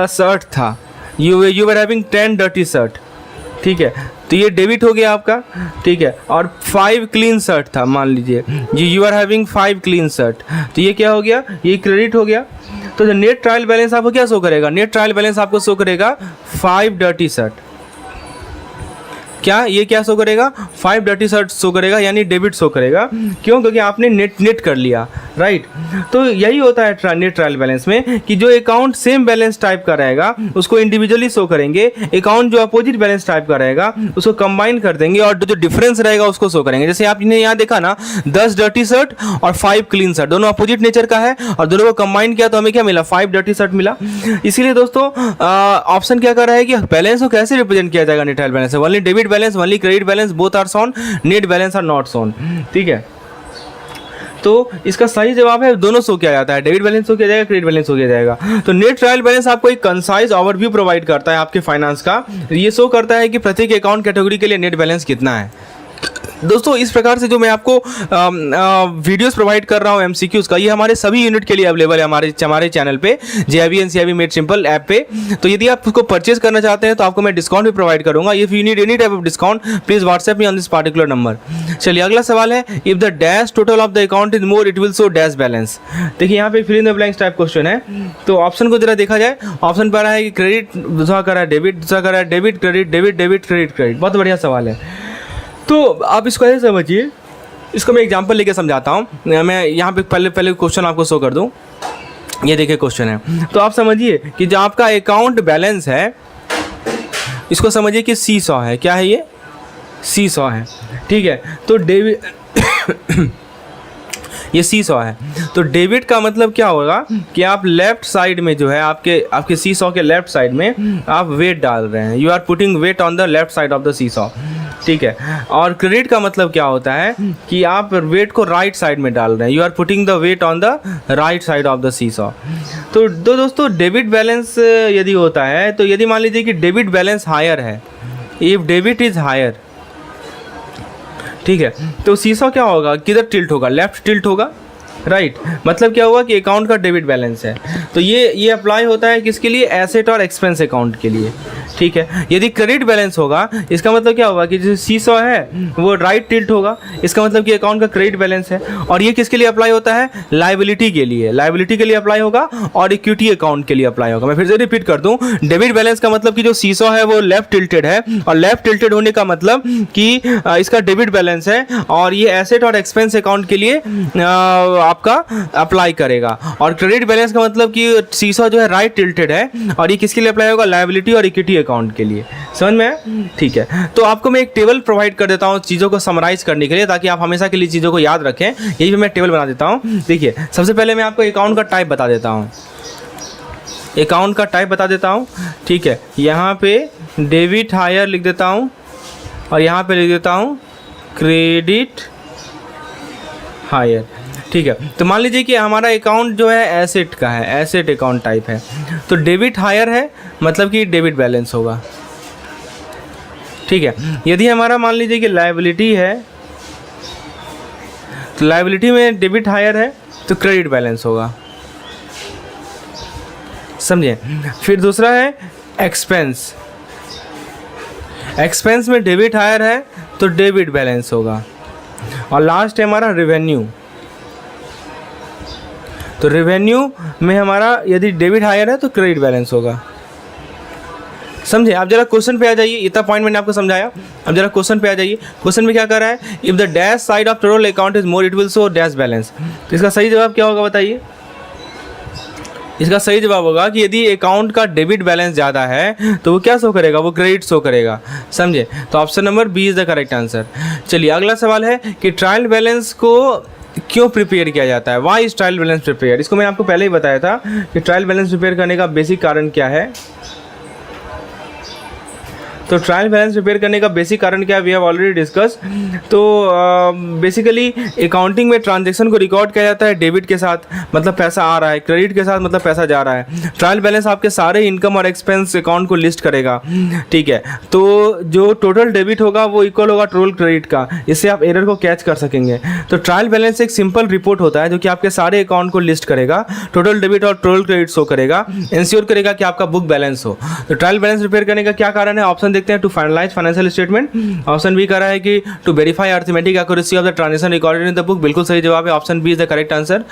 शर्ट था, you were having 10 dirty shirt, ठीक है। तो ये डेबिट हो गया आपका, ठीक है। और 5 क्लीन शर्ट था, मान लीजिए you are having 5 clean shirt, तो ये क्या हो गया, ये क्रेडिट हो गया। तो जो नेट ट्रायल बैलेंस आपको क्या शो करेगा, नेट ट्रायल बैलेंस आपको शो करेगा 5 डर्टी शर्ट। क्या ये क्या शो करेगा, 5 डर्टी शर्ट शो करेगा, यानी डेबिट शो करेगा। क्यों, क्योंकि आपने नेट कर लिया, राइट। तो यही होता है नेट ट्रायल बैलेंस में कि जो अकाउंट सेम बैलेंस टाइप का रहेगा उसको इंडिविजुअली शो करेंगे, अकाउंट जो अपोजिट बैलेंस टाइप का रहेगा उसको कंबाइन कर देंगे और जो डिफरेंस रहेगा उसको शो करेंगे। जैसे आपने यहाँ देखा ना, 10 डर्टी शर्ट और 5 क्लीन शर्ट, दोनों अपोजिट नेचर का है और दोनों को कंबाइन किया तो हमें क्या मिला, 5 डर्टी शर्ट मिला। इसीलिए दोस्तों ऑप्शन क्या कर रहा है कि बैलेंस को कैसे रिप्रेजेंट किया जाएगा नेट ट्रायल बैलेंस से, only debit balance, only credit balance, both are shown, net balance are not shown, ठीक है। तो इसका सही जवाब है दोनों शो किया जाता है, डेबिट बैलेंस शो किया जाएगा, क्रेडिट बैलेंस शो किया जाएगा। तो नेट ट्रायल बैलेंस आपको एक कंसाइज ओवरव्यू प्रोवाइड करता है आपके फाइनेंस का। ये शो करता है कि प्रत्येक अकाउंट कैटेगरी के लिए नेट बैलेंस कितना है। दोस्तों इस प्रकार से जो मैं आपको वीडियोस प्रोवाइड कर रहा हूँ एमसीक्यूज का, ये हमारे सभी यूनिट के लिए अवेलेबल है हमारे चैनल पे JIB NCIB made simple app पे। तो यदि आप उसको परचेज करना चाहते हैं तो आपको मैं डिस्काउंट भी प्रोवाइड करूंगा। If you need any type of discount please WhatsApp me on this particular number. चलिए अगला सवाल है, if the dash total of the account is more it will show dash balance. देखिए यहाँ पे fill in the blanks type question है। तो option को जरा देखा जाए, ऑप्शन पर है कि क्रेडिट, दूसरा कर रहा है डेबिट, दूसरा कर रहा है debit credit, debit debit credit credit. बहुत बढ़िया सवाल है। तो आप इसको ऐसे समझिए, इसको मैं एग्जांपल लेके समझाता हूँ। मैं यहाँ पे पहले क्वेश्चन आपको शो कर दूँ। ये देखिए क्वेश्चन है, तो आप समझिए कि जो आपका अकाउंट बैलेंस है, इसको समझिए कि C100 है। क्या है ये? C100 है, ठीक है। तो डेबिट ये C100 है। तो डेबिट का मतलब क्या होगा कि आप लेफ्ट साइड में जो है आपके C100 के लेफ्ट साइड में आप वेट डाल रहे हैं, you are putting weight on the left side of the C100, ठीक है। और क्रेडिट का मतलब क्या होता है कि आप वेट को राइट साइड में डाल रहे हैं, you are putting the weight on the right side of the C100। तो दोस्तों डेबिट बैलेंस यदि होता है, तो यदि मान लीजिए कि डेबिट बैलेंस हायर है, इफ डेबिट इज हायर, ठीक है, तो C100 क्या होगा, किधर टिल्ट होगा? लेफ्ट टिल्ट होगा, राइट। मतलब क्या हुआ कि अकाउंट का डेबिट बैलेंस है। तो ये अप्लाई होता है किसके लिए? एसेट और एक्सपेंस अकाउंट के लिए, ठीक है। यदि क्रेडिट बैलेंस होगा, इसका मतलब क्या होगा कि जो C100 है वो राइट टिल्ट होगा, इसका मतलब कि अकाउंट का क्रेडिट बैलेंस है। और ये किसके लिए अप्लाई होता है? लायबिलिटी के लिए, लायबिलिटी के लिए अप्लाई होगा और इक्विटी अकाउंट के लिए अप्लाई होगा। मैं फिर से रिपीट कर दूं, डेबिट बैलेंस का मतलब कि जो C100 है वो लेफ्ट टिल्टेड है, और लेफ्ट टिल्टेड होने का मतलब कि इसका डेबिट बैलेंस है, और ये एसेट और एक्सपेंस अकाउंट के लिए आपका अप्लाई करेगा। और क्रेडिट बैलेंस का मतलब कि C100 जो है राइट टिल्टेड है, और ये किसके लिए अप्लाई होगा? लायबिलिटी और इक्विटी अकाउंट के लिए। समझ में आया? ठीक है। तो आपको मैं एक टेबल प्रोवाइड कर देता हूँ चीज़ों को समराइज करने के लिए, ताकि आप हमेशा के लिए चीज़ों को याद रखें। यही पे मैं टेबल बना देता हूँ। देखिए सबसे पहले मैं आपको अकाउंट का टाइप बता देता हूँ, अकाउंट का टाइप बता देता हूँ, ठीक है। यहाँ पे डेबिट हायर लिख देता हूँ, और यहाँ पे लिख देता हूँ क्रेडिट हायर, ठीक है। तो मान लीजिए कि हमारा अकाउंट जो है एसेट का है, एसेट अकाउंट टाइप है, तो डेबिट हायर है, मतलब कि डेबिट बैलेंस होगा, ठीक है। यदि हमारा मान लीजिए कि लायबिलिटी है, तो लायबिलिटी में डेबिट हायर है तो क्रेडिट बैलेंस होगा, समझे। फिर दूसरा है एक्सपेंस, एक्सपेंस में डेबिट हायर है तो डेबिट बैलेंस होगा। और लास्ट है हमारा रेवेन्यू, तो रेवेन्यू में हमारा यदि डेबिट हायर है तो क्रेडिट बैलेंस होगा, समझे। आप जरा क्वेश्चन पे आ जाइए, इतना पॉइंट मैंने आपको समझाया। अब जरा क्वेश्चन पे आ जाइए। क्वेश्चन में क्या कर रहा है? If the dash side of total account is more it will show dash balance. तो इसका सही जवाब क्या होगा बताइए? इसका सही जवाब होगा कि यदि अकाउंट का डेबिट बैलेंस ज़्यादा है तो वो क्या शो करेगा? वो क्रेडिट शो करेगा, समझे। तो option number B is the correct answer. चलिए अगला सवाल है कि ट्रायल बैलेंस को क्यों प्रिपेयर किया जाता है? Why is trial balance prepare? इसको मैंने आपको पहले ही बताया था कि ट्रायल बैलेंस प्रिपेयर करने का बेसिक कारण क्या है। तो ट्रायल बैलेंस प्रिपेयर करने का बेसिक कारण क्या है? We have already discuss. तो बेसिकली अकाउंटिंग में ट्रांजैक्शन को रिकॉर्ड किया जाता है डेबिट के साथ, मतलब पैसा आ रहा है, क्रेडिट के साथ मतलब पैसा जा रहा है। ट्रायल बैलेंस आपके सारे इनकम और एक्सपेंस अकाउंट को लिस्ट करेगा, ठीक है। तो जो टोटल डेबिट होगा वो इक्वल होगा टोटल क्रेडिट का, इससे आप एरर को कैच कर सकेंगे। तो ट्रायल बैलेंस एक सिंपल रिपोर्ट होता है जो कि आपके सारे अकाउंट को लिस्ट करेगा, टोटल डेबिट और टोटल क्रेडिट शो करेगा, इंश्योर करेगा कि आपका बुक बैलेंस हो। तो ट्रायल बैलेंस प्रिपेयर करने का क्या कारण है? ऑप्शन देखते हैं, to finalise financial statement. Option B कर रहा है कि to verify arithmetic accuracy of the transaction recorded in the book. बिल्कुल सही जवाब है, option B is the correct answer.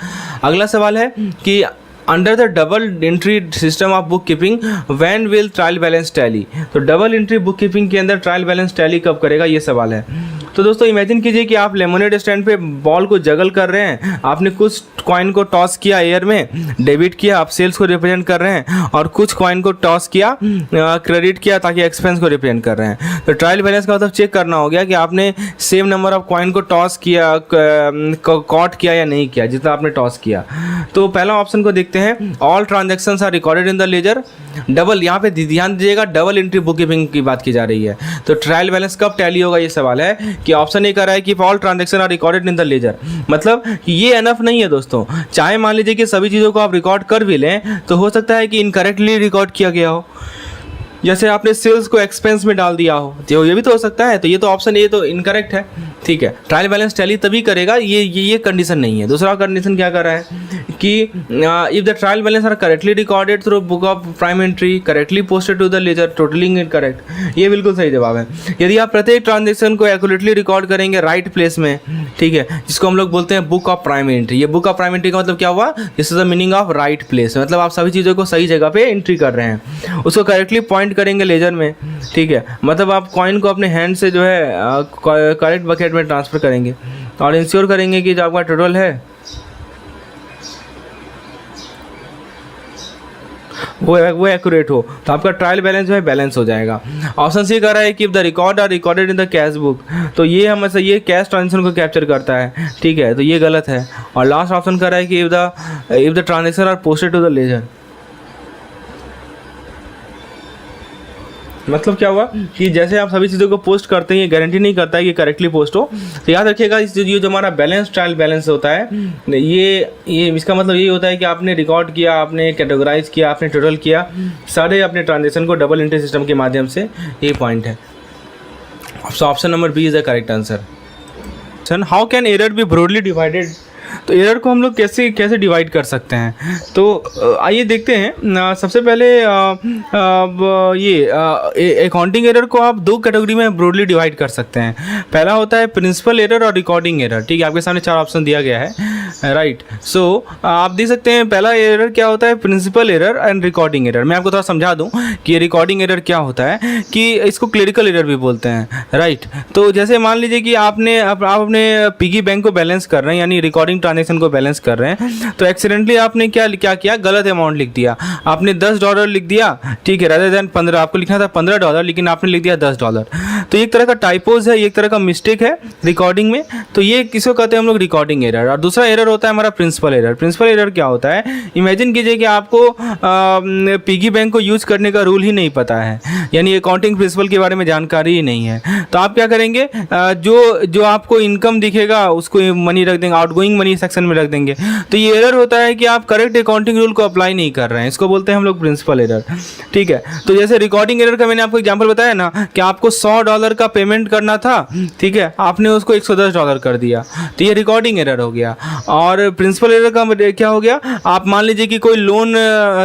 अगला सवाल है कि under the double entry system of book keeping when will trial balance tally. तो डबल एंट्री बुक कीपिंग के अंदर ट्रायल बैलेंस टैली कब करेगा, ये सवाल है। तो दोस्तों इमेजिन कीजिए कि आप लेमोनेड स्टैंड पे बॉल को जगल कर रहे हैं, आपने कुछ कॉइन को टॉस किया एयर में, डेबिट किया, आप सेल्स को रिप्रेजेंट कर रहे हैं, और कुछ कॉइन को टॉस किया, क्रेडिट किया ताकि एक्सपेंस को रिप्रेजेंट कर रहे हैं। तो ट्रायल बैलेंस का मतलब चेक करना हो गया कि आपने सेम नंबर ऑफ कॉइन को टॉस किया, कॉट किया या नहीं किया, जितना आपने टॉस किया। तो पहला ऑप्शन को देखते हैं, all transactions are recorded in the ledger. Double, यहाँ पे ध्यान दीजिएगा, डबल एंट्री बुक कीपिंग की बात की जा रही है। तो ट्रायल बैलेंस कब टैली होगा, ये सवाल है। कि ऑप्शन ए कर रहा है कि all transaction are recorded in the ledger, मतलब कि ये एनफ नहीं है दोस्तों। चाहे मान लीजिए कि सभी चीज़ों को आप रिकॉर्ड कर भी लें तो हो सकता है कि इनकरेक्टली रिकॉर्ड किया गया हो, जैसे आपने सेल्स को एक्सपेंस में डाल दिया हो, तो ये भी तो हो सकता है। तो ये तो ऑप्शन ए तो इनकरेक्ट है, ठीक है, ट्रायल बैलेंस टैली तभी करेगा, ये कंडीशन नहीं है। दूसरा कंडीशन क्या कर रहा है कि if the trial balance are correctly recorded through book of prime entry, correctly posted to the ledger, totalling it correct, ये बिल्कुल सही जवाब है। यदि आप प्रत्येक ट्रांजेक्शन को एक्यूरेटली रिकॉर्ड करेंगे राइट प्लेस में, ठीक है, जिसको हम लोग बोलते हैं बुक ऑफ प्राइम एंट्री। ये बुक ऑफ प्राइम एंट्री का मतलब क्या हुआ, this is the meaning of right place, मतलब आप सभी चीज़ों को सही जगह पे एंट्री कर रहे हैं। उसको करेक्टली पॉइंट करेंगे लेजर में, ठीक है, मतलब आप कॉइन को अपने हैंड से जो है करेक्ट बकेट में ट्रांसफ़र करेंगे और इंश्योर करेंगे कि जो आपका टोटल है वो एक्यूरेट हो, तो आपका ट्रायल बैलेंस जो है बैलेंस हो जाएगा। ऑप्शन सी कह रहा है कि if the record are recorded in the cash book, तो ये हमेशा ये कैश ट्रांजेक्शन को कैप्चर करता है, ठीक है, तो ये गलत है। और लास्ट ऑप्शन कह रहा है कि if the transaction are posted to the ledger, मतलब क्या हुआ कि जैसे आप सभी चीज़ों को पोस्ट करते हैं, ये गारंटी नहीं करता है कि करेक्टली पोस्ट हो। तो याद रखिएगा इस ये जो हमारा बैलेंस ट्रायल बैलेंस होता है, ये इसका मतलब यही होता है कि आपने रिकॉर्ड किया, आपने कैटेगराइज किया, आपने टोटल किया सारे अपने ट्रांजेक्शन को डबल एंट्री सिस्टम के माध्यम से, ये पॉइंट है। Option number B is the correct answer. How can error be broadly divided, तो एरर को हम लोग कैसे डिवाइड कर सकते हैं, तो आइए देखते हैं। सबसे पहले ये अकाउंटिंग एरर को आप दो कैटेगरी में ब्रॉडली डिवाइड कर सकते हैं। पहला होता है प्रिंसिपल एरर और रिकॉर्डिंग एरर, ठीक है, आपके सामने 4 ऑप्शन दिया गया है, राइट। सो आप देख सकते हैं पहला एरर क्या होता है, principle error and recording error. मैं आपको थोड़ा समझा दूं कि ये रिकॉर्डिंग एरर क्या होता है, कि इसको क्लरिकल एरर भी बोलते हैं, राइट। तो जैसे मान लीजिए कि आप अपने पिगी बैंक को बैलेंस कर रहे हैं, यानी रिकॉर्डिंग ट्रांजैक्शन को बैलेंस कर रहे हैं, तो एक्सीडेंटली आपने क्या किया, गलत अमाउंट लिख दिया। आपने $10 लिख दिया, ठीक है, रादर देन 15, आपको लिखना था $15, लेकिन आपने लिख दिया $10। तो एक तरह का टाइपोज है, एक तरह का मिस्टेक है रिकॉर्डिंग में, तो ये किसको कहते हैं हम लोग, रिकॉर्डिंग एरर। और दूसरा एरर होता है हमारा प्रिंसिपल एरर। प्रिंसिपल एरर क्या होता है, इमेजिन कीजिए कि आपको पिगी बैंक को यूज करने का रूल ही नहीं पता है, यानी अकाउंटिंग प्रिंसिपल के बारे में जानकारी ही नहीं है, तो आप क्या करेंगे, जो आपको इनकम दिखेगा उसको मनी रख देंगे, आउटगोइंग मनी सेक्शन में रख देंगे। तो ये एरर होता है कि आप करेक्ट अकाउंटिंग रूल को अप्लाई नहीं कर रहे हैं, इसको बोलते हैं हम लोग प्रिंसिपल एरर, ठीक है। तो जैसे रिकॉर्डिंग एरर का मैंने आपको एग्जांपल बताया ना कि आपको $100 का पेमेंट करना था, ठीक है, आपने उसको $110 कर दिया, तो ये रिकॉर्डिंग एरर हो गया। और प्रिंसिपल एरर का क्या हो गया, आप मान लीजिए कि कोई लोन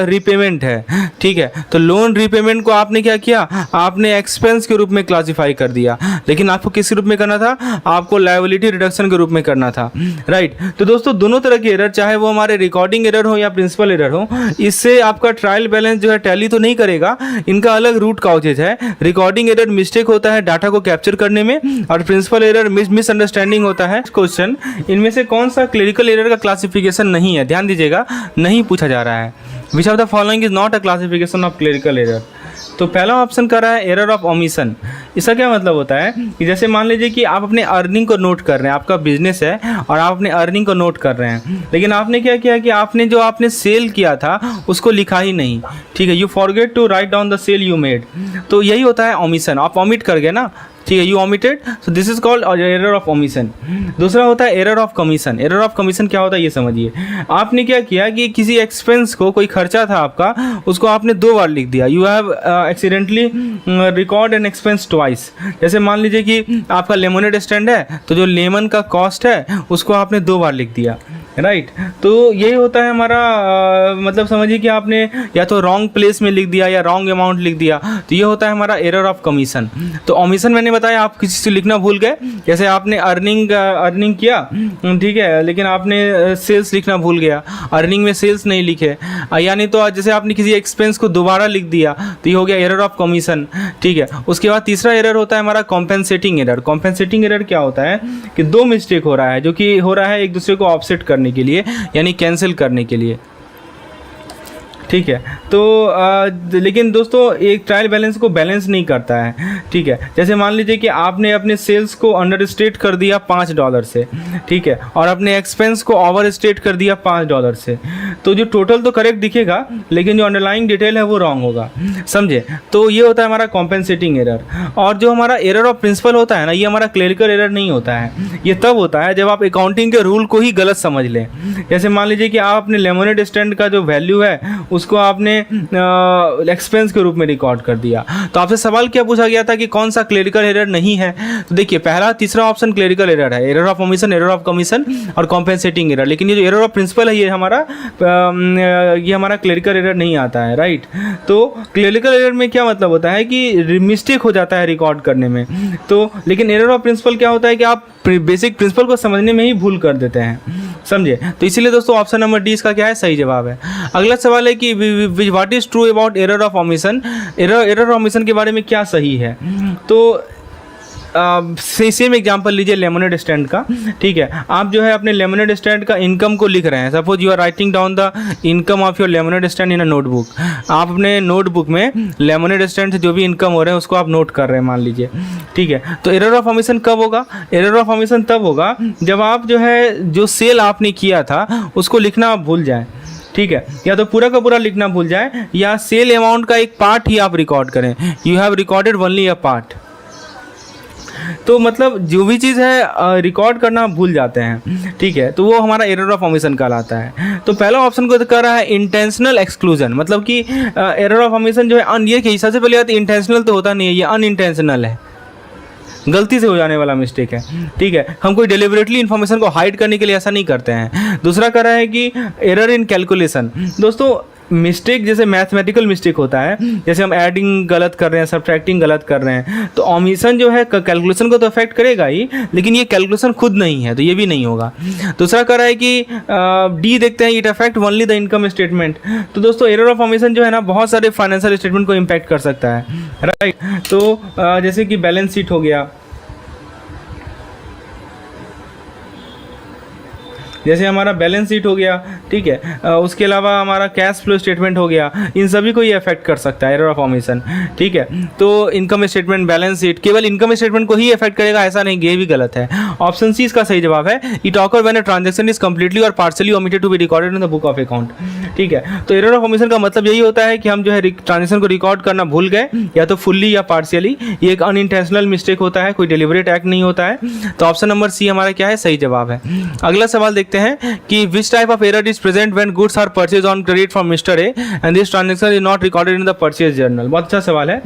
रीपेमेंट है, ठीक है, तो लोन रीपेमेंट को आपने क्या किया, आपने एक्सपेंस के रूप में क्लासीफाई कर दिया, लेकिन आपको किस रूप में करना था, आपको लायबिलिटी रिडक्शन के रूप में करना था, राइट। तो दोस्तों दोनों तरह के एरर, चाहे वो हमारे रिकॉर्डिंग एरर हो या प्रिंसिपल एरर हो, इससे आपका ट्रायल बैलेंस जो है टैली तो नहीं करेगा, इनका अलग रूट कॉजेज है। रिकॉर्डिंग एरर मिस्टेक होता है डाटा को कैप्चर करने में, और प्रिंसिपल एरर मिसअंडरस्टैंडिंग होता है। क्वेश्चन, इनमें से कौन सा क्लरिकल एरर का क्लासिफिकेशन नहीं है, ध्यान दीजिएगा, नहीं पूछा जा रहा है। Which of the following is not a classification of clerical error. तो पहला ऑप्शन कर रहा है एरर ऑफ ओमिशन। इसका क्या मतलब होता है कि जैसे मान लीजिए कि आप अपने अर्निंग को नोट कर रहे हैं, आपका बिजनेस है और आप अपने अर्निंग को नोट कर रहे हैं, लेकिन आपने क्या किया कि आपने सेल किया था उसको लिखा ही नहीं, ठीक है, you forget to write down the sale you made. तो यही होता है ओमिशन, आप ओमिट कर गए ना, ठीक है, you omitted, so this is called error of omission. दूसरा होता है error of commission. Error of commission क्या होता है ये समझिए। आपने क्या किया कि किसी एक्सपेंस को, कोई खर्चा था आपका, उसको आपने 2 बार लिख दिया, you have accidentally record an expense twice. जैसे मान लीजिए कि आपका लेमोनेड स्टैंड है, तो जो लेमन का कॉस्ट है उसको आपने 2 बार लिख दिया, राइट। तो यही होता है हमारा मतलब समझिए कि आपने या तो रॉन्ग प्लेस में लिख दिया या रॉन्ग अमाउंट लिख दिया, तो ये होता है हमारा एरर ऑफ कमीशन। तो ओमिशन मैंने बताया, आप किसी से लिखना भूल गए, जैसे आपने अर्निंग किया, ठीक है, लेकिन आपने सेल्स लिखना भूल गया, अर्निंग में सेल्स नहीं लिखे, यानी तो जैसे आपने किसी एक्सपेंस को दोबारा लिख दिया, तो ये हो गया एरर ऑफ कमीशन, ठीक है। उसके बाद तीसरा एरर होता है हमारा कॉम्पेंसेटिंग एरर। कॉम्पेंसेटिंग एरर क्या होता है कि 2 मिस्टेक हो रहा है, जो कि हो रहा है एक दूसरे को ऑफसेट करने के लिए, यानी कैंसिल करने के लिए, ठीक है। तो लेकिन दोस्तों एक ट्रायल बैलेंस को बैलेंस नहीं करता है, ठीक है। जैसे मान लीजिए कि आपने अपने सेल्स को अंडर स्टेट कर दिया $5 से, ठीक है, और अपने एक्सपेंस को ओवर स्टेट कर दिया $5 से, तो जो टोटल तो करेक्ट दिखेगा लेकिन जो अंडरलाइंग डिटेल है वो रॉन्ग होगा, समझे। तो ये होता है हमारा कॉम्पेंसेटिंग एरर। और जो हमारा एरर ऑफ प्रिंसिपल होता है ना, ये हमारा क्लरिकल एरर नहीं होता है। ये तब होता है जब आप अकाउंटिंग के रूल को ही गलत समझ लें। जैसे मान लीजिए कि आपने लेमोनेड स्टैंड का जो वैल्यू है उसको आपने एक्सपेंस के रूप में रिकॉर्ड कर दिया, तो आपसे सवाल क्या पूछा गया था कि कौन सा क्लरिकल एरर नहीं है। तो देखिए पहला तीसरा ऑप्शन क्लरिकल एरर है, error of omission, error of commission और कॉम्पेंसेटिंग एरर। लेकिन ये जो एरर ऑफ प्रिंसिपल है ये हमारा क्लरिकल एरर नहीं आता है, राइट। तो क्लरिकल एरर में क्या मतलब होता है कि मिस्टेक हो जाता है रिकॉर्ड करने में। तो लेकिन एरर ऑफ प्रिंसिपल क्या होता है कि आप बेसिक प्रिंसिपल को समझने में ही भूल कर देते हैं, समझे। तो इसीलिए दोस्तों ऑप्शन नंबर डी इसका क्या है, सही जवाब है। अगला सवाल है कि what is true about error of omission, error of omission के बारे में क्या सही है। तो सेम एग्जांपल लीजिए लेमोनेड स्टैंड का, ठीक है। आप जो है अपने लेमोनेड स्टैंड का इनकम को लिख रहे हैं। Suppose you are writing down the income of your lemonade stand in a notebook. आप अपने नोटबुक में लेमोनेड स्टैंड से जो भी इनकम हो रहे हैं उसको आप नोट कर रहे हैं, मान लीजिए, ठीक है। तो एरर ऑफ ओमिशन कब होगा, एरर ऑफ ओमिशन तब होगा जब आप जो है जो सेल आपने किया था उसको लिखना आप भूल जाएं, ठीक है। या तो पूरा का पूरा लिखना भूल जाए या सेल अमाउंट का एक पार्ट ही आप रिकॉर्ड करें, you have recorded only a part. तो मतलब जो भी चीज़ है रिकॉर्ड करना भूल जाते हैं, ठीक है। तो वो हमारा एरर ऑफ ओमिशन कहलाता है। तो पहला ऑप्शन को कर रहा है इंटेंशनल एक्सक्लूजन, मतलब कि एरर ऑफ ओमिशन जो है ये सबसे पहले बात इंटेंशनल तो होता नहीं है, ये अनइंटेंशनल है, गलती से हो जाने वाला मिस्टेक है, ठीक है। हम कोई डेलिबरेटली इन्फॉर्मेशन को हाइड करने के लिए ऐसा नहीं करते हैं। दूसरा कर रहा है कि एरर इन कैलकुलेशन। दोस्तों मिस्टेक जैसे मैथमेटिकल मिस्टेक होता है, जैसे हम एडिंग गलत कर रहे हैं, सब्ट्रैक्टिंग गलत कर रहे हैं, तो ओमिशन जो है कैलकुलेशन को तो अफेक्ट करेगा ही, लेकिन ये कैलकुलेशन खुद नहीं है, तो ये भी नहीं होगा। दूसरा कर रहा है कि डी देखते हैं, it affect only the income statement. तो दोस्तों एरर ऑफ ओमिशन जो है ना बहुत सारे फाइनेंशियल स्टेटमेंट को इम्पैक्ट कर सकता है, राइट। तो जैसे कि बैलेंस शीट हो गया, जैसे हमारा बैलेंस शीट हो गया, ठीक है। उसके अलावा हमारा कैश फ्लो स्टेटमेंट हो गया, इन सभी को ये अफेक्ट कर सकता है एरर ऑफ ओमिशन, ठीक है। तो इनकम स्टेटमेंट, बैलेंस शीट केवल इनकम स्टेटमेंट को ही अफेक्ट करेगा ऐसा नहीं, ये भी गलत है। ऑप्शन सी इसका सही जवाब है, it occur when a transaction is completely और partially omitted to be recorded in the book of account, ठीक है। तो एरर ऑफ ओमिशन का मतलब यही होता है कि हम जो है ट्रांजैक्शन को रिकॉर्ड करना भूल गए, या तो फुल्ली या पार्शियली। ये एक अनइंटेंशनल मिस्टेक होता है, कोई डेलिबरेट एक्ट नहीं होता है। तो ऑप्शन नंबर सी हमारा क्या है, सही जवाब है। अगला सवाल देखते हैं कि which type of error is present when goods are purchase on credit from Mister A and this transaction is not recorded in the purchase journal. बहुत अच्छा सवाल है।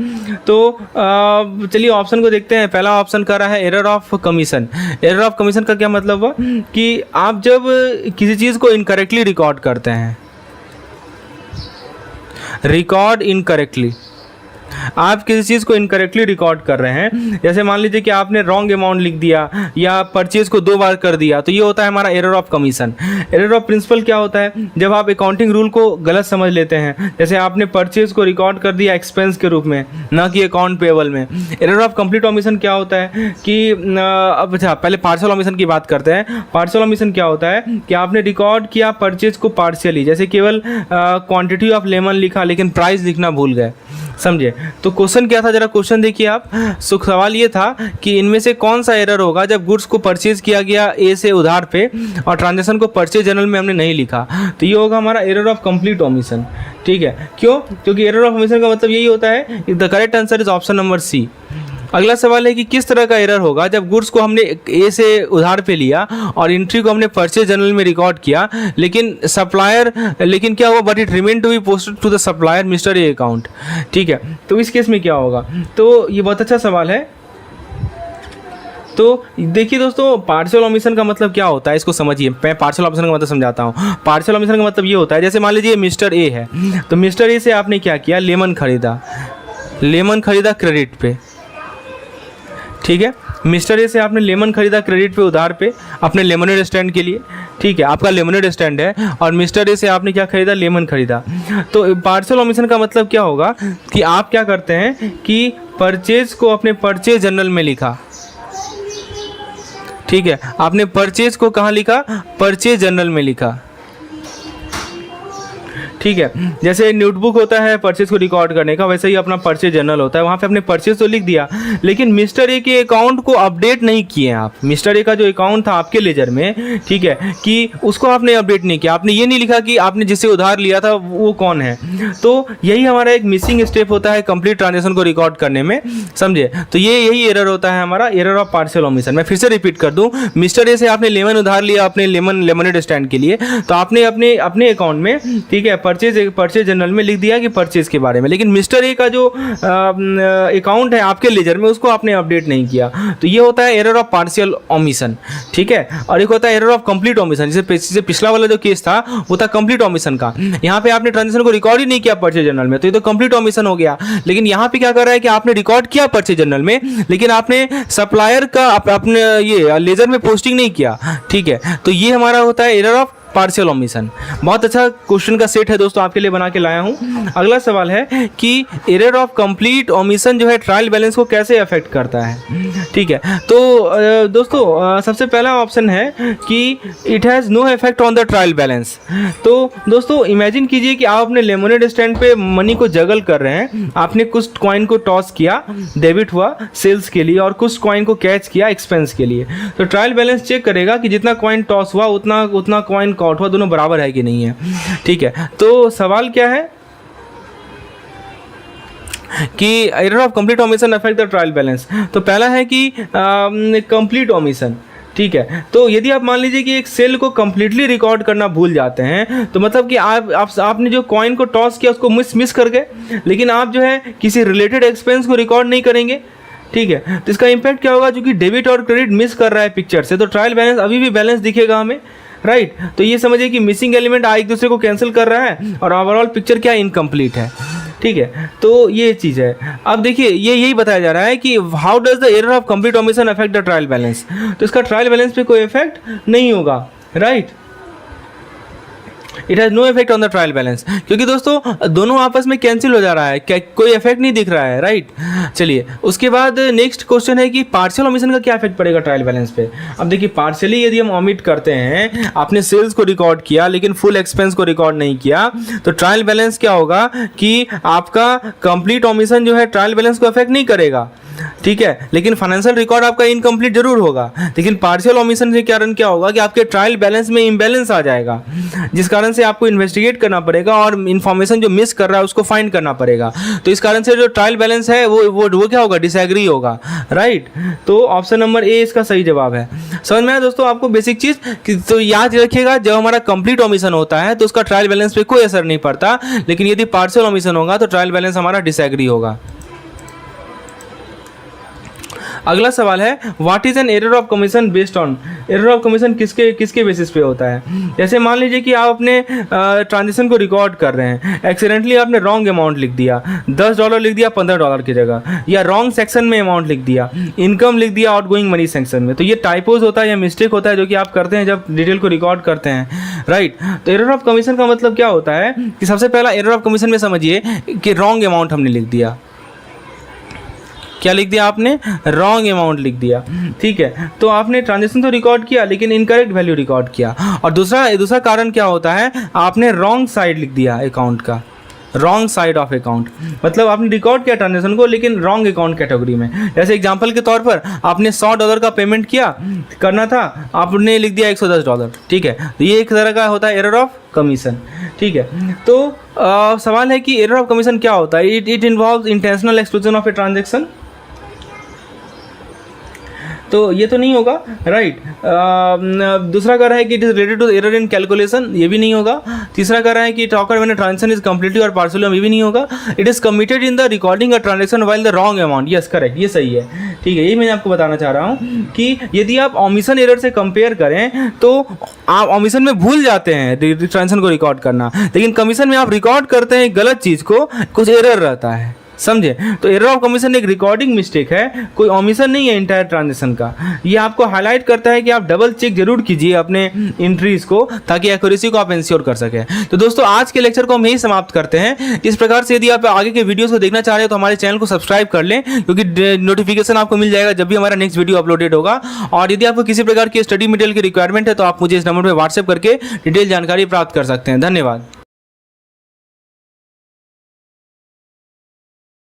तो चलिए ऑप्शन को देखते हैं। पहला ऑप्शन कर रहा है error of commission. Error of commission का क्या मतलब हुआ कि आप जब किसी चीज़ को इनकरेक्टली रिकॉर्ड करते हैं, रिकॉर्ड इनकरेक्टली, आप किसी चीज़ को इनकरेक्टली रिकॉर्ड कर रहे हैं, जैसे मान लीजिए कि आपने रॉन्ग अमाउंट लिख दिया या परचेज को 2 बार कर दिया, तो ये होता है हमारा error of commission. Error of principle क्या होता है, जब आप अकाउंटिंग रूल को गलत समझ लेते हैं, जैसे आपने परचेज को रिकॉर्ड कर दिया एक्सपेंस के रूप में, ना कि अकाउंट पेबल में। एरर ऑफ कंप्लीट ओमिशन क्या होता है कि अब अच्छा पहले पार्शियल ओमिशन की बात करते हैं। पार्शियल ओमिशन क्या होता है कि आपने रिकॉर्ड किया परचेज को पार्शियली, जैसे केवल क्वांटिटी ऑफ लेमन लिखा लेकिन प्राइस लिखना भूल गए, समझे। तो क्वेश्चन क्या था, जरा क्वेश्चन देखिए आप। सवाल ये था कि इनमें से कौन सा एरर होगा जब गुड्स को परचेज किया गया ए से उधार पे और ट्रांजैक्शन को परचेज जर्नल में हमने नहीं लिखा। तो ये होगा हमारा एरर ऑफ कंप्लीट ओमिशन, ठीक है। क्यों? क्योंकि एरर ऑफ ओमिशन का मतलब यही होता है, the correct answer is option number C. अगला सवाल है कि किस तरह का एरर होगा जब गुड्स को हमने ए से उधार पे लिया और एंट्री को हमने परचेज जर्नल में रिकॉर्ड किया, लेकिन क्या हुआ, but it remain to be posted to the supplier Mister A account, ठीक है। तो इस केस में क्या होगा, तो ये बहुत अच्छा सवाल है। तो देखिए दोस्तों, पार्शियल ओमिशन का मतलब क्या होता है इसको समझिए। मैं पार्शियल ओमिशन का मतलब समझाता हूँ। पार्शियल ओमिशन का मतलब ये होता है, जैसे मान लीजिए मिस्टर ए है, तो मिस्टर ए से आपने क्या किया, लेमन खरीदा क्रेडिट पे, ठीक है। मिस्टर ए से आपने लेमन खरीदा क्रेडिट पे, उधार पे, अपने लेमनेड स्टैंड के लिए, ठीक है। आपका लेमनेड स्टैंड है और मिस्टर ए से आपने क्या खरीदा, लेमन खरीदा। तो पार्शियल ओमिशन का मतलब क्या होगा कि आप क्या करते हैं कि परचेज को अपने परचेज जर्नल में लिखा, ठीक है। आपने परचेज को कहाँ लिखा, परचेज जर्नल में लिखा, ठीक है। जैसे नोटबुक होता है परचेज को रिकॉर्ड करने का, वैसे ही अपना परचेज जर्नल होता है, वहाँ पे अपने परचेज तो लिख दिया, लेकिन मिस्टर ए के अकाउंट को अपडेट नहीं किए आप। मिस्टर ए का जो अकाउंट था आपके लेजर में, ठीक है, कि उसको आपने अपडेट नहीं किया, आपने ये नहीं लिखा कि आपने जिससे उधार लिया था वो कौन है। तो यही हमारा एक मिसिंग स्टेप होता है कंप्लीट ट्रांजेक्शन को रिकॉर्ड करने में, समझे। तो यही एरर होता है हमारा, एरर ऑफ पार्शियल ओमिशन। मैं फिर से रिपीट कर दूं, मिस्टर ए से आपने लेमन उधार लिया अपने लेमनेड स्टैंड के लिए, तो आपने अपने अकाउंट में, ठीक है, परचेज जनरल में लिख दिया कि परचेज के बारे में, लेकिन मिस्टर ए का जो अकाउंट है आपके लेजर में उसको आपने अपडेट नहीं किया। तो ये होता है एरर ऑफ पार्शियल ओमिशन, ठीक है। और एक होता है एरर ऑफ कंप्लीट ओमिशन, जैसे पिछला वाला जो केस था वो था कंप्लीट ओमिशन का। यहाँ पे आपने ट्रांजेक्शन को रिकॉर्ड ही नहीं किया परचेज जनरल में, तो ये तो कंप्लीट ओमिशन हो गया। लेकिन यहाँ पे क्या कर रहा है कि आपने रिकॉर्ड किया परचेज जनरल में, लेकिन आपने सप्लायर का अपने ये लेजर में पोस्टिंग नहीं किया, ठीक है। तो ये हमारा होता है एरर ऑफ पार्शियल ओमिशन। बहुत अच्छा क्वेश्चन का सेट है दोस्तों, आपके लिए बना के लाया हूं। अगला सवाल है कि एरर ऑफ कंप्लीट ओमिशन जो है ट्रायल बैलेंस को कैसे अफेक्ट करता है, ठीक है। तो दोस्तों सबसे पहला ऑप्शन है कि it has no effect on the trial balance. तो दोस्तों इमेजिन कीजिए कि आप अपने लेमोनेड स्टैंड पे मनी को जगल कर रहे हैं, आपने कुछ कॉइन को टॉस किया, डेबिट हुआ सेल्स के लिए, और कुछ कॉइन को कैच किया एक्सपेंस के लिए। तो ट्रायल बैलेंस चेक करेगा कि जितना कॉइन टॉस हुआ उतना कॉइन हुआ दोनों बराबर है कि नहीं है, ठीक है। तो सवाल क्या है कि error of complete omission affect the trial balance. तो पहला है कि कंप्लीट ओमिशन, ठीक है। तो यदि आप मान लीजिए कि एक सेल को कंप्लीटली रिकॉर्ड करना भूल जाते हैं, तो मतलब कि आपने जो कॉइन को टॉस किया उसको मिस कर गए, लेकिन आप जो है किसी रिलेटेड एक्सपेंस को रिकॉर्ड नहीं करेंगे, ठीक है। तो इसका इंपैक्ट क्या होगा, क्योंकि डेबिट और क्रेडिट मिस कर रहा है पिक्चर से, तो ट्रायल बैलेंस अभी भी बैलेंस दिखेगा हमें, राइट। तो ये समझिए कि मिसिंग एलिमेंट एक दूसरे को कैंसिल कर रहा है और ओवरऑल पिक्चर क्या इनकम्प्लीट है, ठीक है। तो ये चीज़ है। अब देखिए यही बताया जा रहा है कि how does the error of complete omission affect the trial balance. तो इसका ट्रायल बैलेंस पे कोई इफेक्ट नहीं होगा, right. It has no effect on the trial balance, क्योंकि दोस्तों दोनों आपस में कैंसिल हो जा रहा है, कोई इफेक्ट नहीं दिख रहा है, राइट। चलिए उसके बाद नेक्स्ट क्वेश्चन है कि पार्शियल ओमिशन का क्या इफेक्ट पड़ेगा ट्रायल बैलेंस पे। अब देखिए पार्शियली यदि हम ओमिट करते हैं, आपने सेल्स को रिकॉर्ड किया लेकिन फुल एक्सपेंस को रिकॉर्ड नहीं किया, तो ट्रायल बैलेंस क्या होगा कि आपका कंप्लीट ओमिशन जो है ट्रायल बैलेंस को इफेक्ट नहीं करेगा, ठीक है, लेकिन फाइनेंशियल रिकॉर्ड आपका इनकम्प्लीट जरूर होगा। लेकिन पार्शियल ओमिशन के कारण क्या होगा कि आपके ट्रायल बैलेंस में इम्बैलेंस आ जाएगा, जिस कारण से आपको इन्वेस्टिगेट करना पड़ेगा और इन्फॉर्मेशन जो मिस कर रहा है उसको फाइंड करना पड़ेगा। तो इस कारण से जो ट्रायल बैलेंस है वो क्या होगा, डिसएग्री होगा, राइट। तो ऑप्शन नंबर ए इसका सही जवाब है। समझ में आया दोस्तों आपको बेसिक चीज़। तो याद रखिएगा जब हमारा कंप्लीट ओमिशन होता है तो उसका ट्रायल बैलेंस पे कोई असर नहीं पड़ता, लेकिन यदि पार्शियल ओमिशन होगा तो ट्रायल बैलेंस हमारा डिसएग्री होगा। अगला सवाल है what is an error of commission based on. Error of commission किसके बेसिस पे होता है। जैसे मान लीजिए कि आप अपने ट्रांजेक्शन को रिकॉर्ड कर रहे हैं, एक्सीडेंटली आपने रॉन्ग अमाउंट लिख दिया, $10 लिख दिया $15 की जगह, या रॉन्ग सेक्शन में अमाउंट लिख दिया, इनकम लिख दिया आउटगोइंग मनी सेक्शन में। तो ये टाइपोज होता है या मिस्टेक होता है जो कि आप करते हैं जब डिटेल को रिकॉर्ड करते हैं, राइट। तो एरर ऑफ कमीशन का मतलब क्या होता है कि सबसे पहला एरर ऑफ कमीशन में समझिए कि रॉन्ग अमाउंट हमने लिख दिया। क्या लिख दिया आपने, रॉन्ग अमाउंट लिख दिया, ठीक है। तो आपने ट्रांजेक्शन तो रिकॉर्ड किया लेकिन इनकरेक्ट वैल्यू रिकॉर्ड किया। और दूसरा कारण क्या होता है, आपने रॉन्ग साइड लिख दिया अकाउंट का, रॉन्ग साइड ऑफ अकाउंट, मतलब आपने रिकॉर्ड किया ट्रांजेक्शन को लेकिन रॉन्ग अकाउंट कैटेगरी में। जैसे एग्जांपल के तौर पर आपने $100 का पेमेंट करना था, आपने लिख दिया $110, ठीक है। तो ये एक तरह का होता है एरर ऑफ कमीशन, ठीक है। तो सवाल है कि एरर ऑफ कमीशन क्या होता है। It involves intentional exclusion of a transaction. तो ये तो नहीं होगा, राइट। दूसरा कह रहा है कि it is related to error in calculation, ये भी नहीं होगा। तीसरा कह रहा है कि टॉकर व्हेन ट्रांजेक्शन इज कंप्लीटली और पार्शियली, ये भी नहीं होगा। It is committed in the recording a transaction while the wrong amount, yes correct, ये सही है, ठीक है। यही मैं आपको बताना चाह रहा हूँ कि यदि आप ओमिशन एरर से कंपेयर करें तो आप ओमिशन में भूल जाते हैं ट्रांजेक्शन को रिकॉर्ड करना, लेकिन कमीशन में आप रिकॉर्ड करते हैं गलत चीज़ को, कुछ एरर रहता है, समझे। तो एरर ऑफ कमीशन एक रिकॉर्डिंग मिस्टेक है, कोई ओमिशन नहीं है इंटायर ट्रांजेक्शन का। ये आपको हाईलाइट करता है कि आप डबल चेक जरूर कीजिए अपने एंट्रीज को, ताकि एक्यूरेसी को आप इंश्योर कर सकें। तो दोस्तों आज के लेक्चर को हम यही समाप्त करते हैं। इस प्रकार से यदि आप आगे के वीडियोस को देखना चाह रहे हैं तो हमारे चैनल को सब्सक्राइब कर लें, क्योंकि नोटिफिकेशन आपको मिल जाएगा जब भी हमारा नेक्स्ट वीडियो अपलोडेड होगा। और यदि आपको किसी प्रकार की स्टडी मटेरियल की रिक्वायरमेंट है तो आप मुझे इस नंबर पर व्हाट्सएप करके डिटेल जानकारी प्राप्त कर सकते हैं। धन्यवाद।